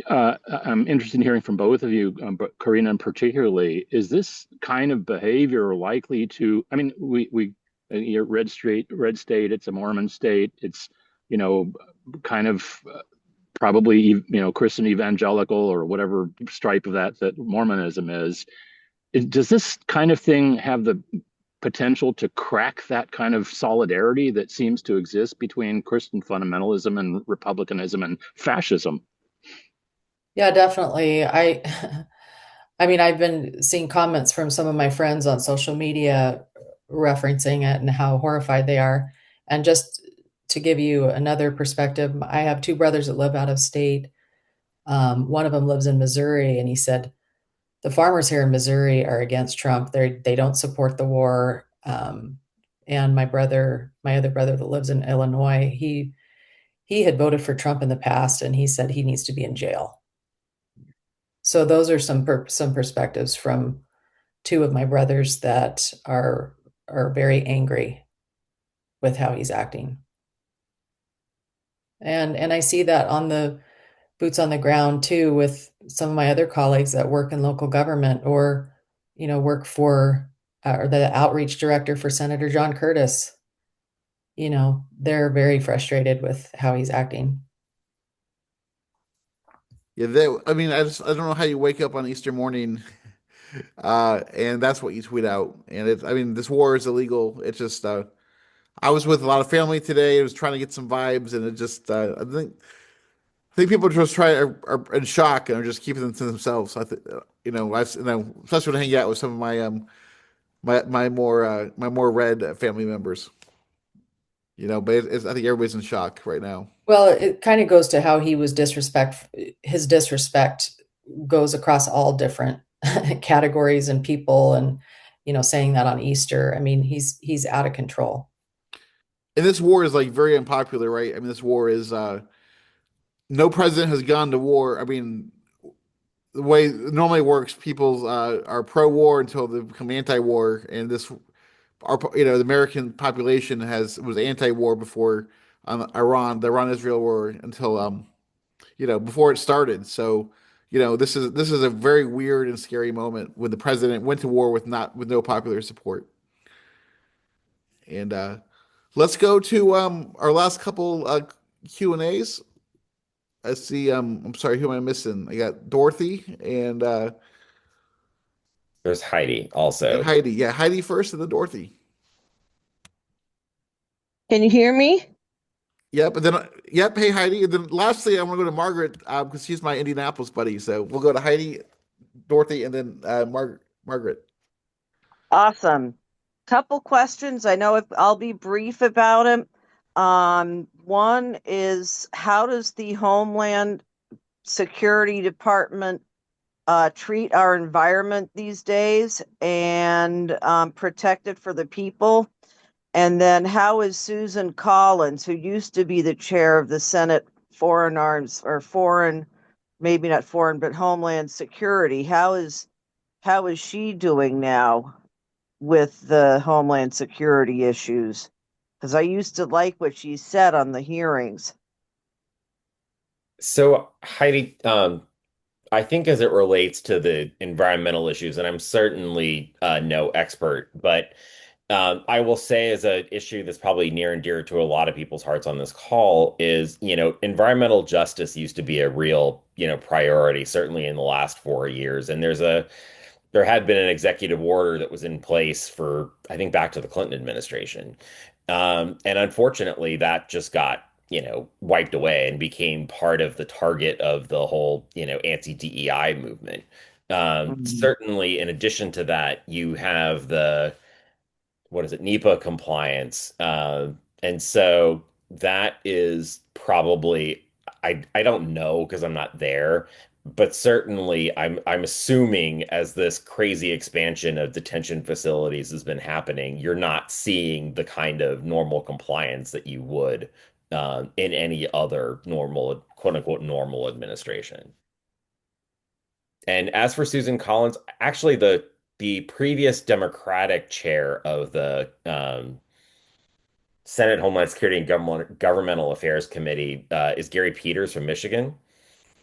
I'm interested in hearing from both of you, but Karina, particularly, is this kind of behavior likely to? I mean, you're red state. It's a Mormon state. It's you know, kind of probably Christian evangelical or whatever stripe of that Mormonism is. Does this kind of thing have the potential to crack that kind of solidarity that seems to exist between Christian fundamentalism and republicanism and fascism? Yeah, definitely. I mean, I've been seeing comments from some of my friends on social media referencing it and how horrified they are. And just to give you another perspective, I have two brothers that live out of state. One of them lives in Missouri, and he said the farmers here in Missouri are against Trump. They don't support the war. And my other brother that lives in Illinois, he had voted for Trump in the past, and he said he needs to be in jail. So those are some perspectives from two of my brothers that are very angry with how he's acting. And I see that on the boots on the ground too with some of my other colleagues that work in local government or work for or the outreach director for Senator John Curtis. They're very frustrated with how he's acting. Yeah, I mean, I don't know how you wake up on Easter morning, and that's what you tweet out. And I mean, this war is illegal. It's just, I was with a lot of family today. I was trying to get some vibes, and it just, I think people just are in shock and are just keeping them to themselves. I think, especially when I hang out with some of my more red family members. But I think everybody's in shock right now. Well, it kind of goes to how he was his disrespect goes across all different categories and people and, saying that on Easter. I mean, he's out of control. And this war is like very unpopular, right? I mean, this war is, no president has gone to war. I mean, the way it normally works, people are pro-war until they become anti-war, and the American population was anti-war before the Iran-Israel war until before it started. So this is a very weird and scary moment when the president went to war with no popular support. And let's go to our last couple Q&As. I see. I'm sorry, who am I missing? I got Dorothy There's Heidi and also. Heidi. Yeah, Heidi first, and then Dorothy. Can you hear me? Yep, and then yep. Hey Heidi, and then lastly, I want to go to Margaret because she's my Indianapolis buddy. So we'll go to Heidi, Dorothy, and then Margaret. Awesome. Couple questions. I know if I'll be brief about them. One is, how does the Homeland Security Department treat our environment these days and protect it for the people? And then how is Susan Collins, who used to be the chair of the Senate Foreign Arms or Foreign, maybe not Foreign, but Homeland Security, how is she doing now with the Homeland Security issues? Because I used to like what she said on the hearings. So Heidi, I think as it relates to the environmental issues, and I'm certainly no expert, but I will say as an issue that's probably near and dear to a lot of people's hearts on this call is, environmental justice used to be a real, priority, certainly in the last 4 years. And there had been an executive order that was in place for, I think, back to the Clinton administration. And unfortunately, that just got, wiped away and became part of the target of the whole, anti-DEI movement. Certainly, in addition to that, you have the what is it, NEPA compliance. And so that is probably, I don't know because I'm not there, but certainly I'm assuming as this crazy expansion of detention facilities has been happening, you're not seeing the kind of normal compliance that you would in any other normal, quote unquote, normal administration. And as for Susan Collins, actually the previous Democratic chair of the Senate Homeland Security and Governmental Affairs Committee is Gary Peters from Michigan.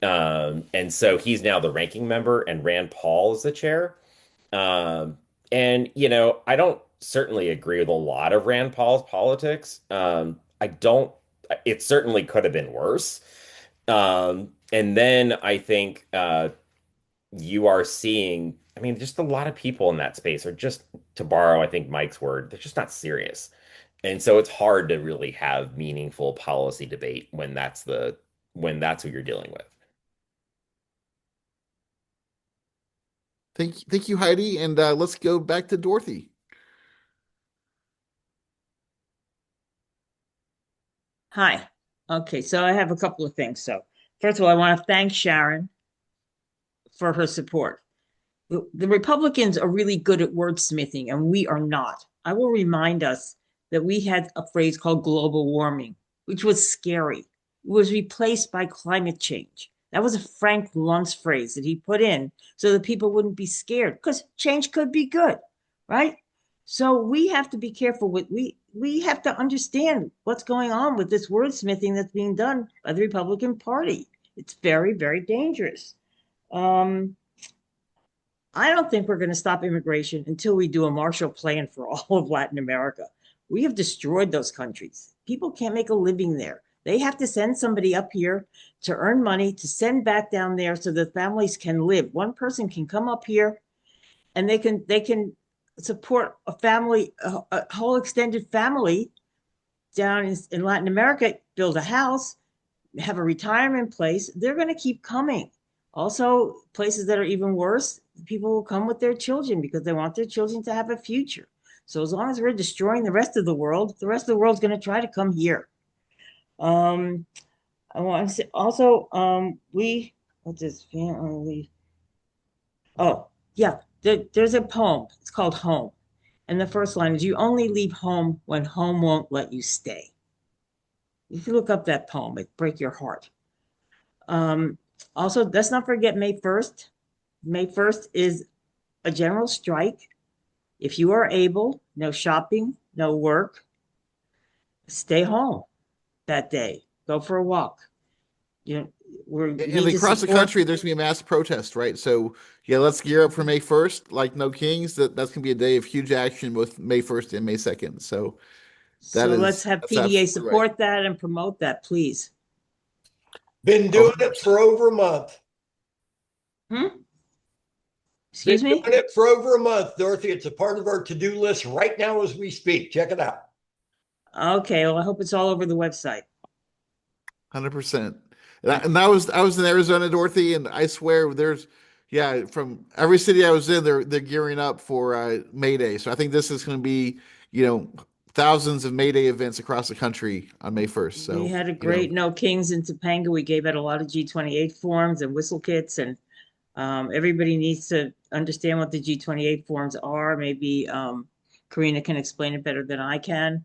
And so he's now the ranking member, and Rand Paul is the chair. And, I don't certainly agree with a lot of Rand Paul's politics. I don't, it certainly could have been worse. And then I think you are seeing, I mean, just a lot of people in that space are just, to borrow, I think, Mike's word, they're just not serious. And so it's hard to really have meaningful policy debate when that's who you're dealing with. Thank you, Heidi, and let's go back to Dorothy. Hi. Okay, so I have a couple of things. So, first of all, I want to thank Sharon for her support. The Republicans are really good at wordsmithing, and we are not. I will remind us that we had a phrase called global warming, which was scary. It was replaced by climate change. That was a Frank Luntz phrase that he put in so that people wouldn't be scared, because change could be good, right? So we have to be careful with we have to understand what's going on with this wordsmithing that's being done by the Republican Party. It's very, very dangerous. I don't think we're going to stop immigration until we do a Marshall Plan for all of Latin America. We have destroyed those countries. People can't make a living there. They have to send somebody up here to earn money to send back down there so that families can live. One person can come up here and they can support a family, a whole extended family down in Latin America, build a house, have a retirement place. They're going to keep coming. Also, places that are even worse, people will come with their children because they want their children to have a future. So as long as we're destroying the rest of the world's going to try to come here. I want to say also, what's this family? Oh, yeah, there's a poem. It's called Home. And the first line is, you only leave home when home won't let you stay. If you look up that poem, it break your heart. Also, let's not forget May 1st. May 1st is a general strike. If you are able, no shopping, no work, stay home that day. Go for a walk. we And need to across the support. country, there's gonna be a mass protest, right? So yeah, let's gear up for May 1st. Like No Kings, that's gonna be a day of huge action with May 1st and May 2nd. So So let's have that's PDA absolutely right. support that and promote that, please. Been Oh, doing it for over a month. Hmm? Been Excuse me? doing it for over a month, Dorothy. It's a part of our to-do list right now as we speak. Check it out. Okay, well, I hope it's all over the website. 100%. And I was in Arizona, Dorothy, and I swear yeah, from every city I was in, they're gearing up for May Day. So I think this is going to be, thousands of May Day events across the country on May 1st. We So, had a great No Kings in Topanga. We gave out a lot of G28 forms and whistle kits, and everybody needs to understand what the G28 forms are. Maybe Karina can explain it better than I can.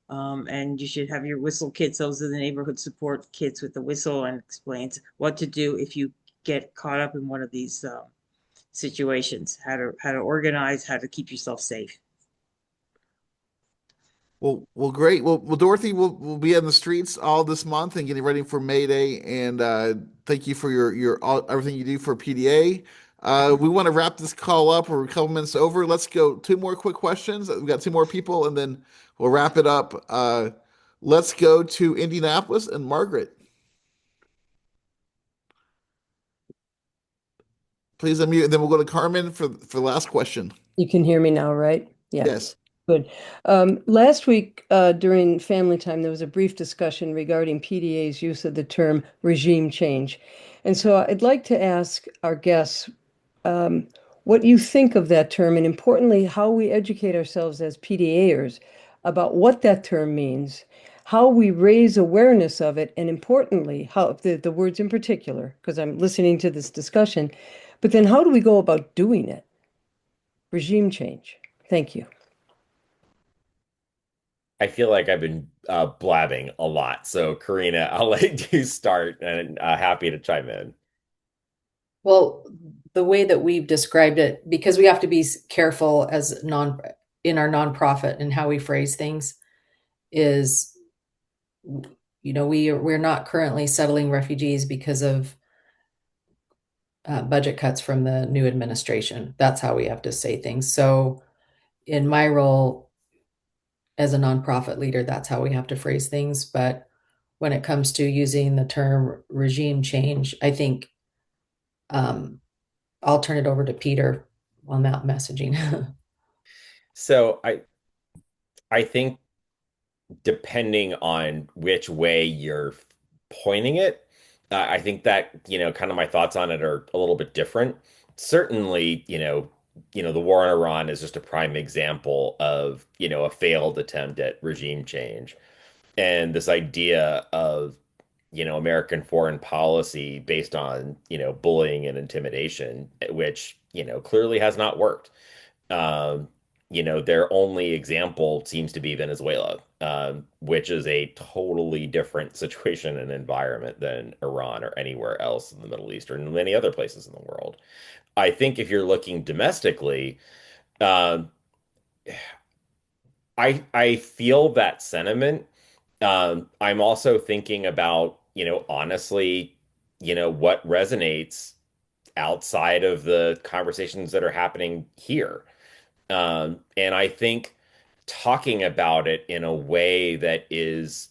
And you should have your whistle kits. Those are the neighborhood support kits with the whistle, and explains what to do if you get caught up in one of these situations, how to organize, how to keep yourself safe. well, great. Well, Dorothy, we'll be on the streets all this month and getting ready for May Day. And thank you for everything you do for PDA. We want to wrap this call up. We're a couple minutes over. Let's go two more quick questions. We've got two more people, and then we'll wrap it up. Let's go to Indianapolis and Margaret. Please unmute, and then we'll go to Carmen for the last question. You can hear me now, right? Yeah. Yes. Good. Last week, during family time, there was a brief discussion regarding PDA's use of the term regime change. And so I'd like to ask our guests what you think of that term, and importantly, how we educate ourselves as PDAers about what that term means, how we raise awareness of it, and importantly, how the words in particular, because I'm listening to this discussion, but then how do we go about doing it? Regime change. Thank you. I feel like I've been blabbing a lot. So, Karina, I'll let you start, and happy to chime in. Well, the way that we've described it, because we have to be careful in our nonprofit and how we phrase things, is, we're not currently settling refugees because of budget cuts from the new administration. That's how we have to say things. So, in my role as a nonprofit leader, that's how we have to phrase things. But when it comes to using the term regime change, I think I'll turn it over to Peter on that messaging. So I think depending on which way you're pointing it, I think that, kind of my thoughts on it are a little bit different. Certainly, the war in Iran is just a prime example of, a failed attempt at regime change. And this idea of, American foreign policy based on, bullying and intimidation, which, clearly has not worked. Um, their only example seems to be Venezuela, which is a totally different situation and environment than Iran or anywhere else in the Middle East or many other places in the world. I think if you're looking domestically, um, I feel that sentiment. I'm also thinking about, honestly, what resonates outside of the conversations that are happening here. And I think talking about it in a way that is,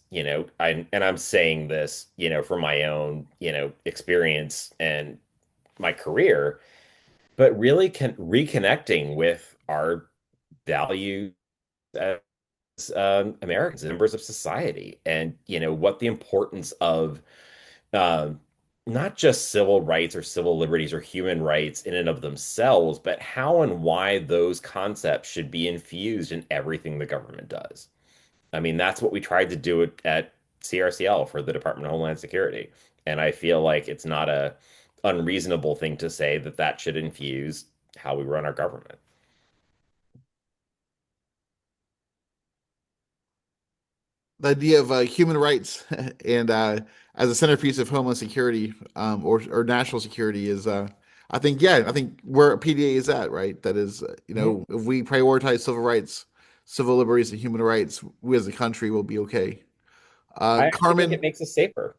I'm saying this, from my own, experience and my career, but really reconnecting with our values as Americans, members of society, and what the importance of um, not just civil rights or civil liberties or human rights in and of themselves, but how and why those concepts should be infused in everything the government does. I mean, that's what we tried to do at CRCL for the Department of Homeland Security, and I feel like it's not a unreasonable thing to say that that should infuse how we run our government. The idea of human rights and as a centerpiece of Homeland Security or national security is, I think where PDA is at, right? That is, if we prioritize civil rights, civil liberties, and human rights, we as a country will be okay. I actually think Carmen, it makes us safer.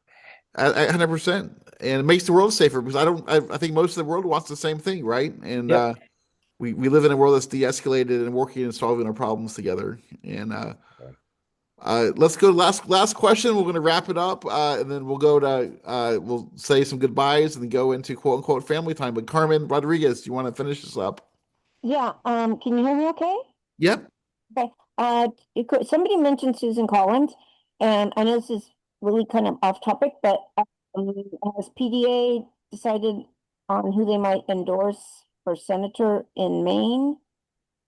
100%. And it makes the world safer because I think most of the world wants the same thing, right? And Yep. we live in a world that's de-escalated and working and solving our problems together. And let's go to last question. We're going to wrap it up, and then we'll go to we'll say some goodbyes and then go into quote unquote family time. But Carmen Rodriguez, do you want to finish this up? Yeah. Can you hear me okay? Yep. Okay. Somebody mentioned Susan Collins, and I know this is really kind of off topic, but has PDA decided on who they might endorse for senator in Maine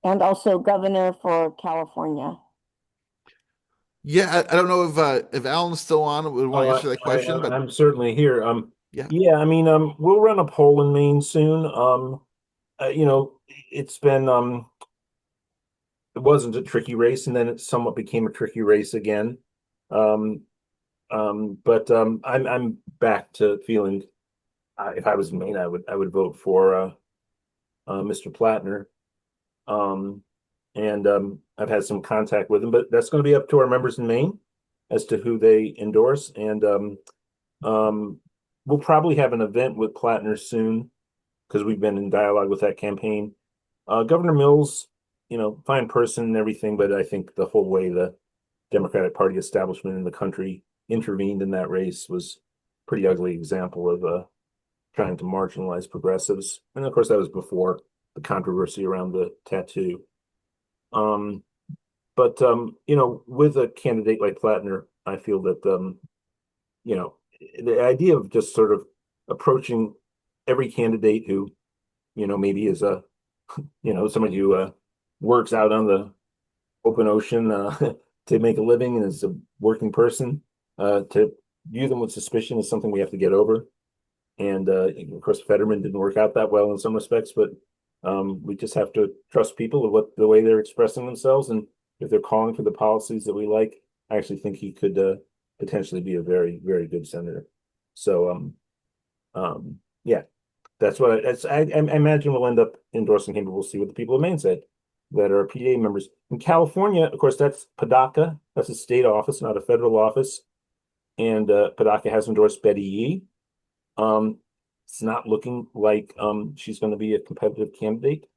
and also governor for California? Yeah, I don't know if Alan's still on. We want to answer that question, but I'm certainly here. yeah. Yeah, I mean, we'll run a poll in Maine soon. You know, it's been it wasn't a tricky race, and then it somewhat became a tricky race again. Um, but I'm back to feeling if I was in Maine, I would vote for Mr. Plattner. Um, and I've had some contact with him, but that's going to be up to our members in Maine as to who they endorse. And we'll probably have an event with Plattner soon because we've been in dialogue with that campaign. Governor Mills, you know, fine person and everything, but I think the whole way the Democratic Party establishment in the country intervened in that race was a pretty ugly example of trying to marginalize progressives. And of course, that was before the controversy around the tattoo. Um, but you know, with a candidate like Plattner, I feel that you know, the idea of just sort of approaching every candidate who, you know, maybe is a, you know, somebody who works out on the open ocean to make a living and is a working person, to view them with suspicion is something we have to get over. And of course, Fetterman didn't work out that well in some respects, but we just have to trust people of what the way they're expressing themselves, and if they're calling for the policies that we like, I actually think he could potentially be a very, very good senator. So, yeah, that's what I imagine we'll end up endorsing him, but we'll see what the people of Maine say that are PA members. In California, of course, that's Padaka. That's a state office, not a federal office. And Padaka has endorsed Betty Yee. It's not looking like she's going to be a competitive candidate.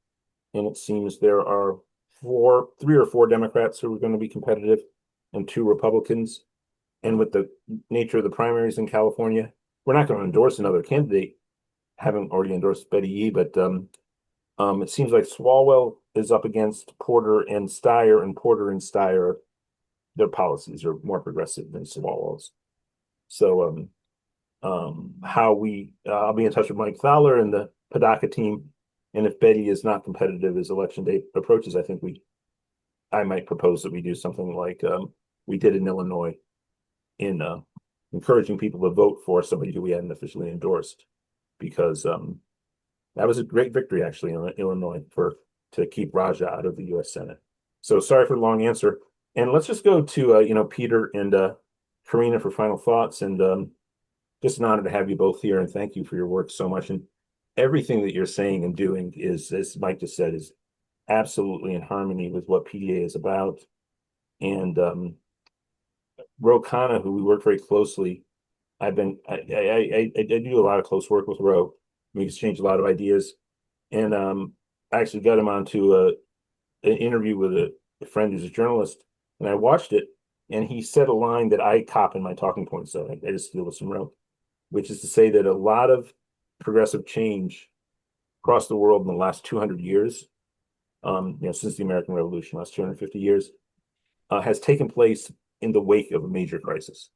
And it seems there are three or four Democrats who are going to be competitive and two Republicans. And with the nature of the primaries in California, we're not going to endorse another candidate. Haven't already endorsed Betty Yee, but it seems like Swalwell is up against Porter and Steyer, and Porter and Steyer, their policies are more progressive than Swalwell's. So I'll be in touch with Mike Fowler and the Padaka team, and if Betty is not competitive as election day approaches, I think I might propose that we do something like we did in Illinois, in encouraging people to vote for somebody who we hadn't officially endorsed, because that was a great victory actually in Illinois to keep Raja out of the U.S. Senate. So sorry for the long answer, and let's just go to Peter and Karina for final thoughts, and just an honor to have you both here, and thank you for your work so much. And everything that you're saying and doing is, as Mike just said, is absolutely in harmony with what PDA is about. And Ro Khanna, who we work very closely, I do a lot of close work with Ro. We exchange a lot of ideas, and I actually got him onto an interview with a friend who's a journalist, and I watched it, and he said a line that I cop in my talking points, so I just steal this from Ro, which is to say that a lot of progressive change across the world in the last 200 years, since the American Revolution, last 250 years, has taken place in the wake of a major crisis.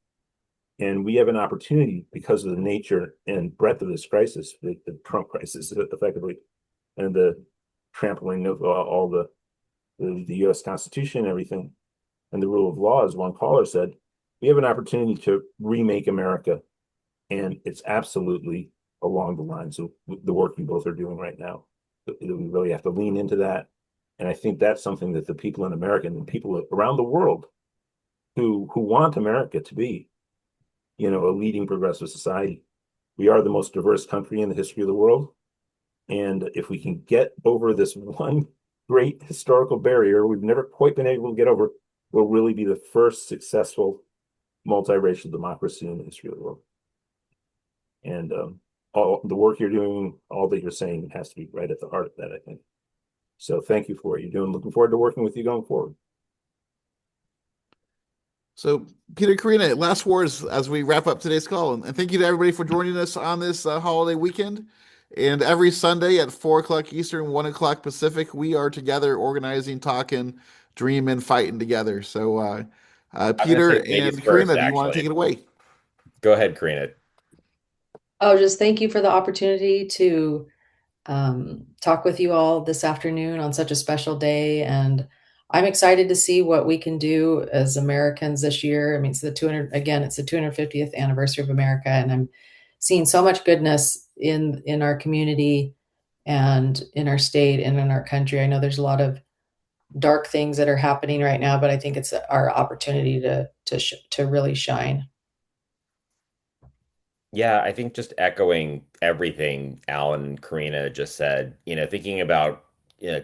And we have an opportunity, because of the nature and breadth of this crisis, the Trump crisis effectively, and the trampling of all the U.S. Constitution and everything, and the rule of law, as one caller said, we have an opportunity to remake America. And it's absolutely along the lines of the work you both are doing right now. We really have to lean into that. And I think that's something that the people in America and people around the world who want America to be, a leading progressive society. We are the most diverse country in the history of the world. And if we can get over this one great historical barrier we've never quite been able to get over, we'll really be the first successful multiracial democracy in the history of the world. And all the work you're doing, all that you're saying has to be right at the heart of that, I think. So thank you for what you're doing. Looking forward to working with you going forward. So, Peter, Karina, last words as we wrap up today's call. And thank you to everybody for joining us on this holiday weekend. And every Sunday at 4 o'clock Eastern, 1 o'clock Pacific, we are together organizing, talking, dreaming, fighting together. So, I'm going to Peter say ladies and first, Karina, do you want to take actually. it away? Go ahead, Karina. Oh, just thank you for the opportunity to talk with you all this afternoon on such a special day. And I'm excited to see what we can do as Americans this year. I mean, it's the 250th anniversary of America, and I'm seeing so much goodness in our community and in our state and in our country. I know there's a lot of dark things that are happening right now, but I think it's our opportunity to really shine. Yeah, I think just echoing everything Alan and Karina just said, thinking about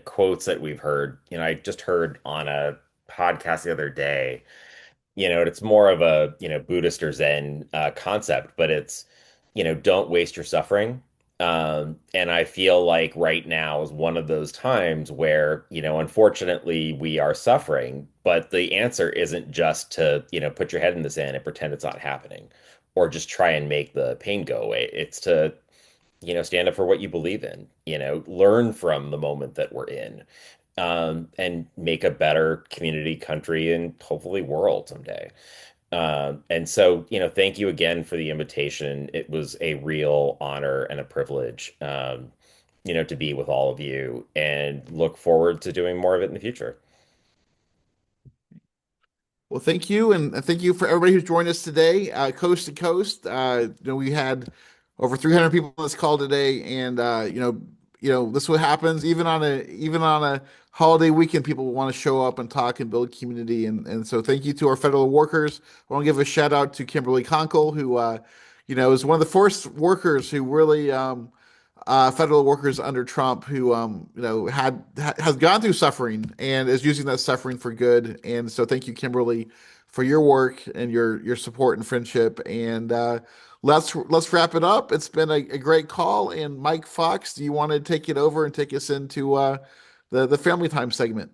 quotes that we've heard. I just heard on a podcast the other day, and it's more of a, Buddhist or Zen concept, but it's, don't waste your suffering. And I feel like right now is one of those times where, unfortunately we are suffering, but the answer isn't just to, put your head in the sand and pretend it's not happening or just try and make the pain go away. It's to, stand up for what you believe in, learn from the moment that we're in, and make a better community, country, and hopefully world someday. And so, thank you again for the invitation. It was a real honor and a privilege, to be with all of you and look forward to doing more of it in the future. Well, thank you, and thank you for everybody who's joined us today, coast to coast. We had over 300 people on this call today, and this is what happens even on a holiday weekend. People want to show up and talk and build community, and so thank you to our federal workers. I want to give a shout out to Kimberly Conkle, who is one of the first workers who really federal workers under Trump who has gone through suffering and is using that suffering for good. And so thank you, Kimberly, for your work and your support and friendship. And let's wrap it up. It's been a great call. And Mike Fox, do you want to take it over and take us into the family time segment?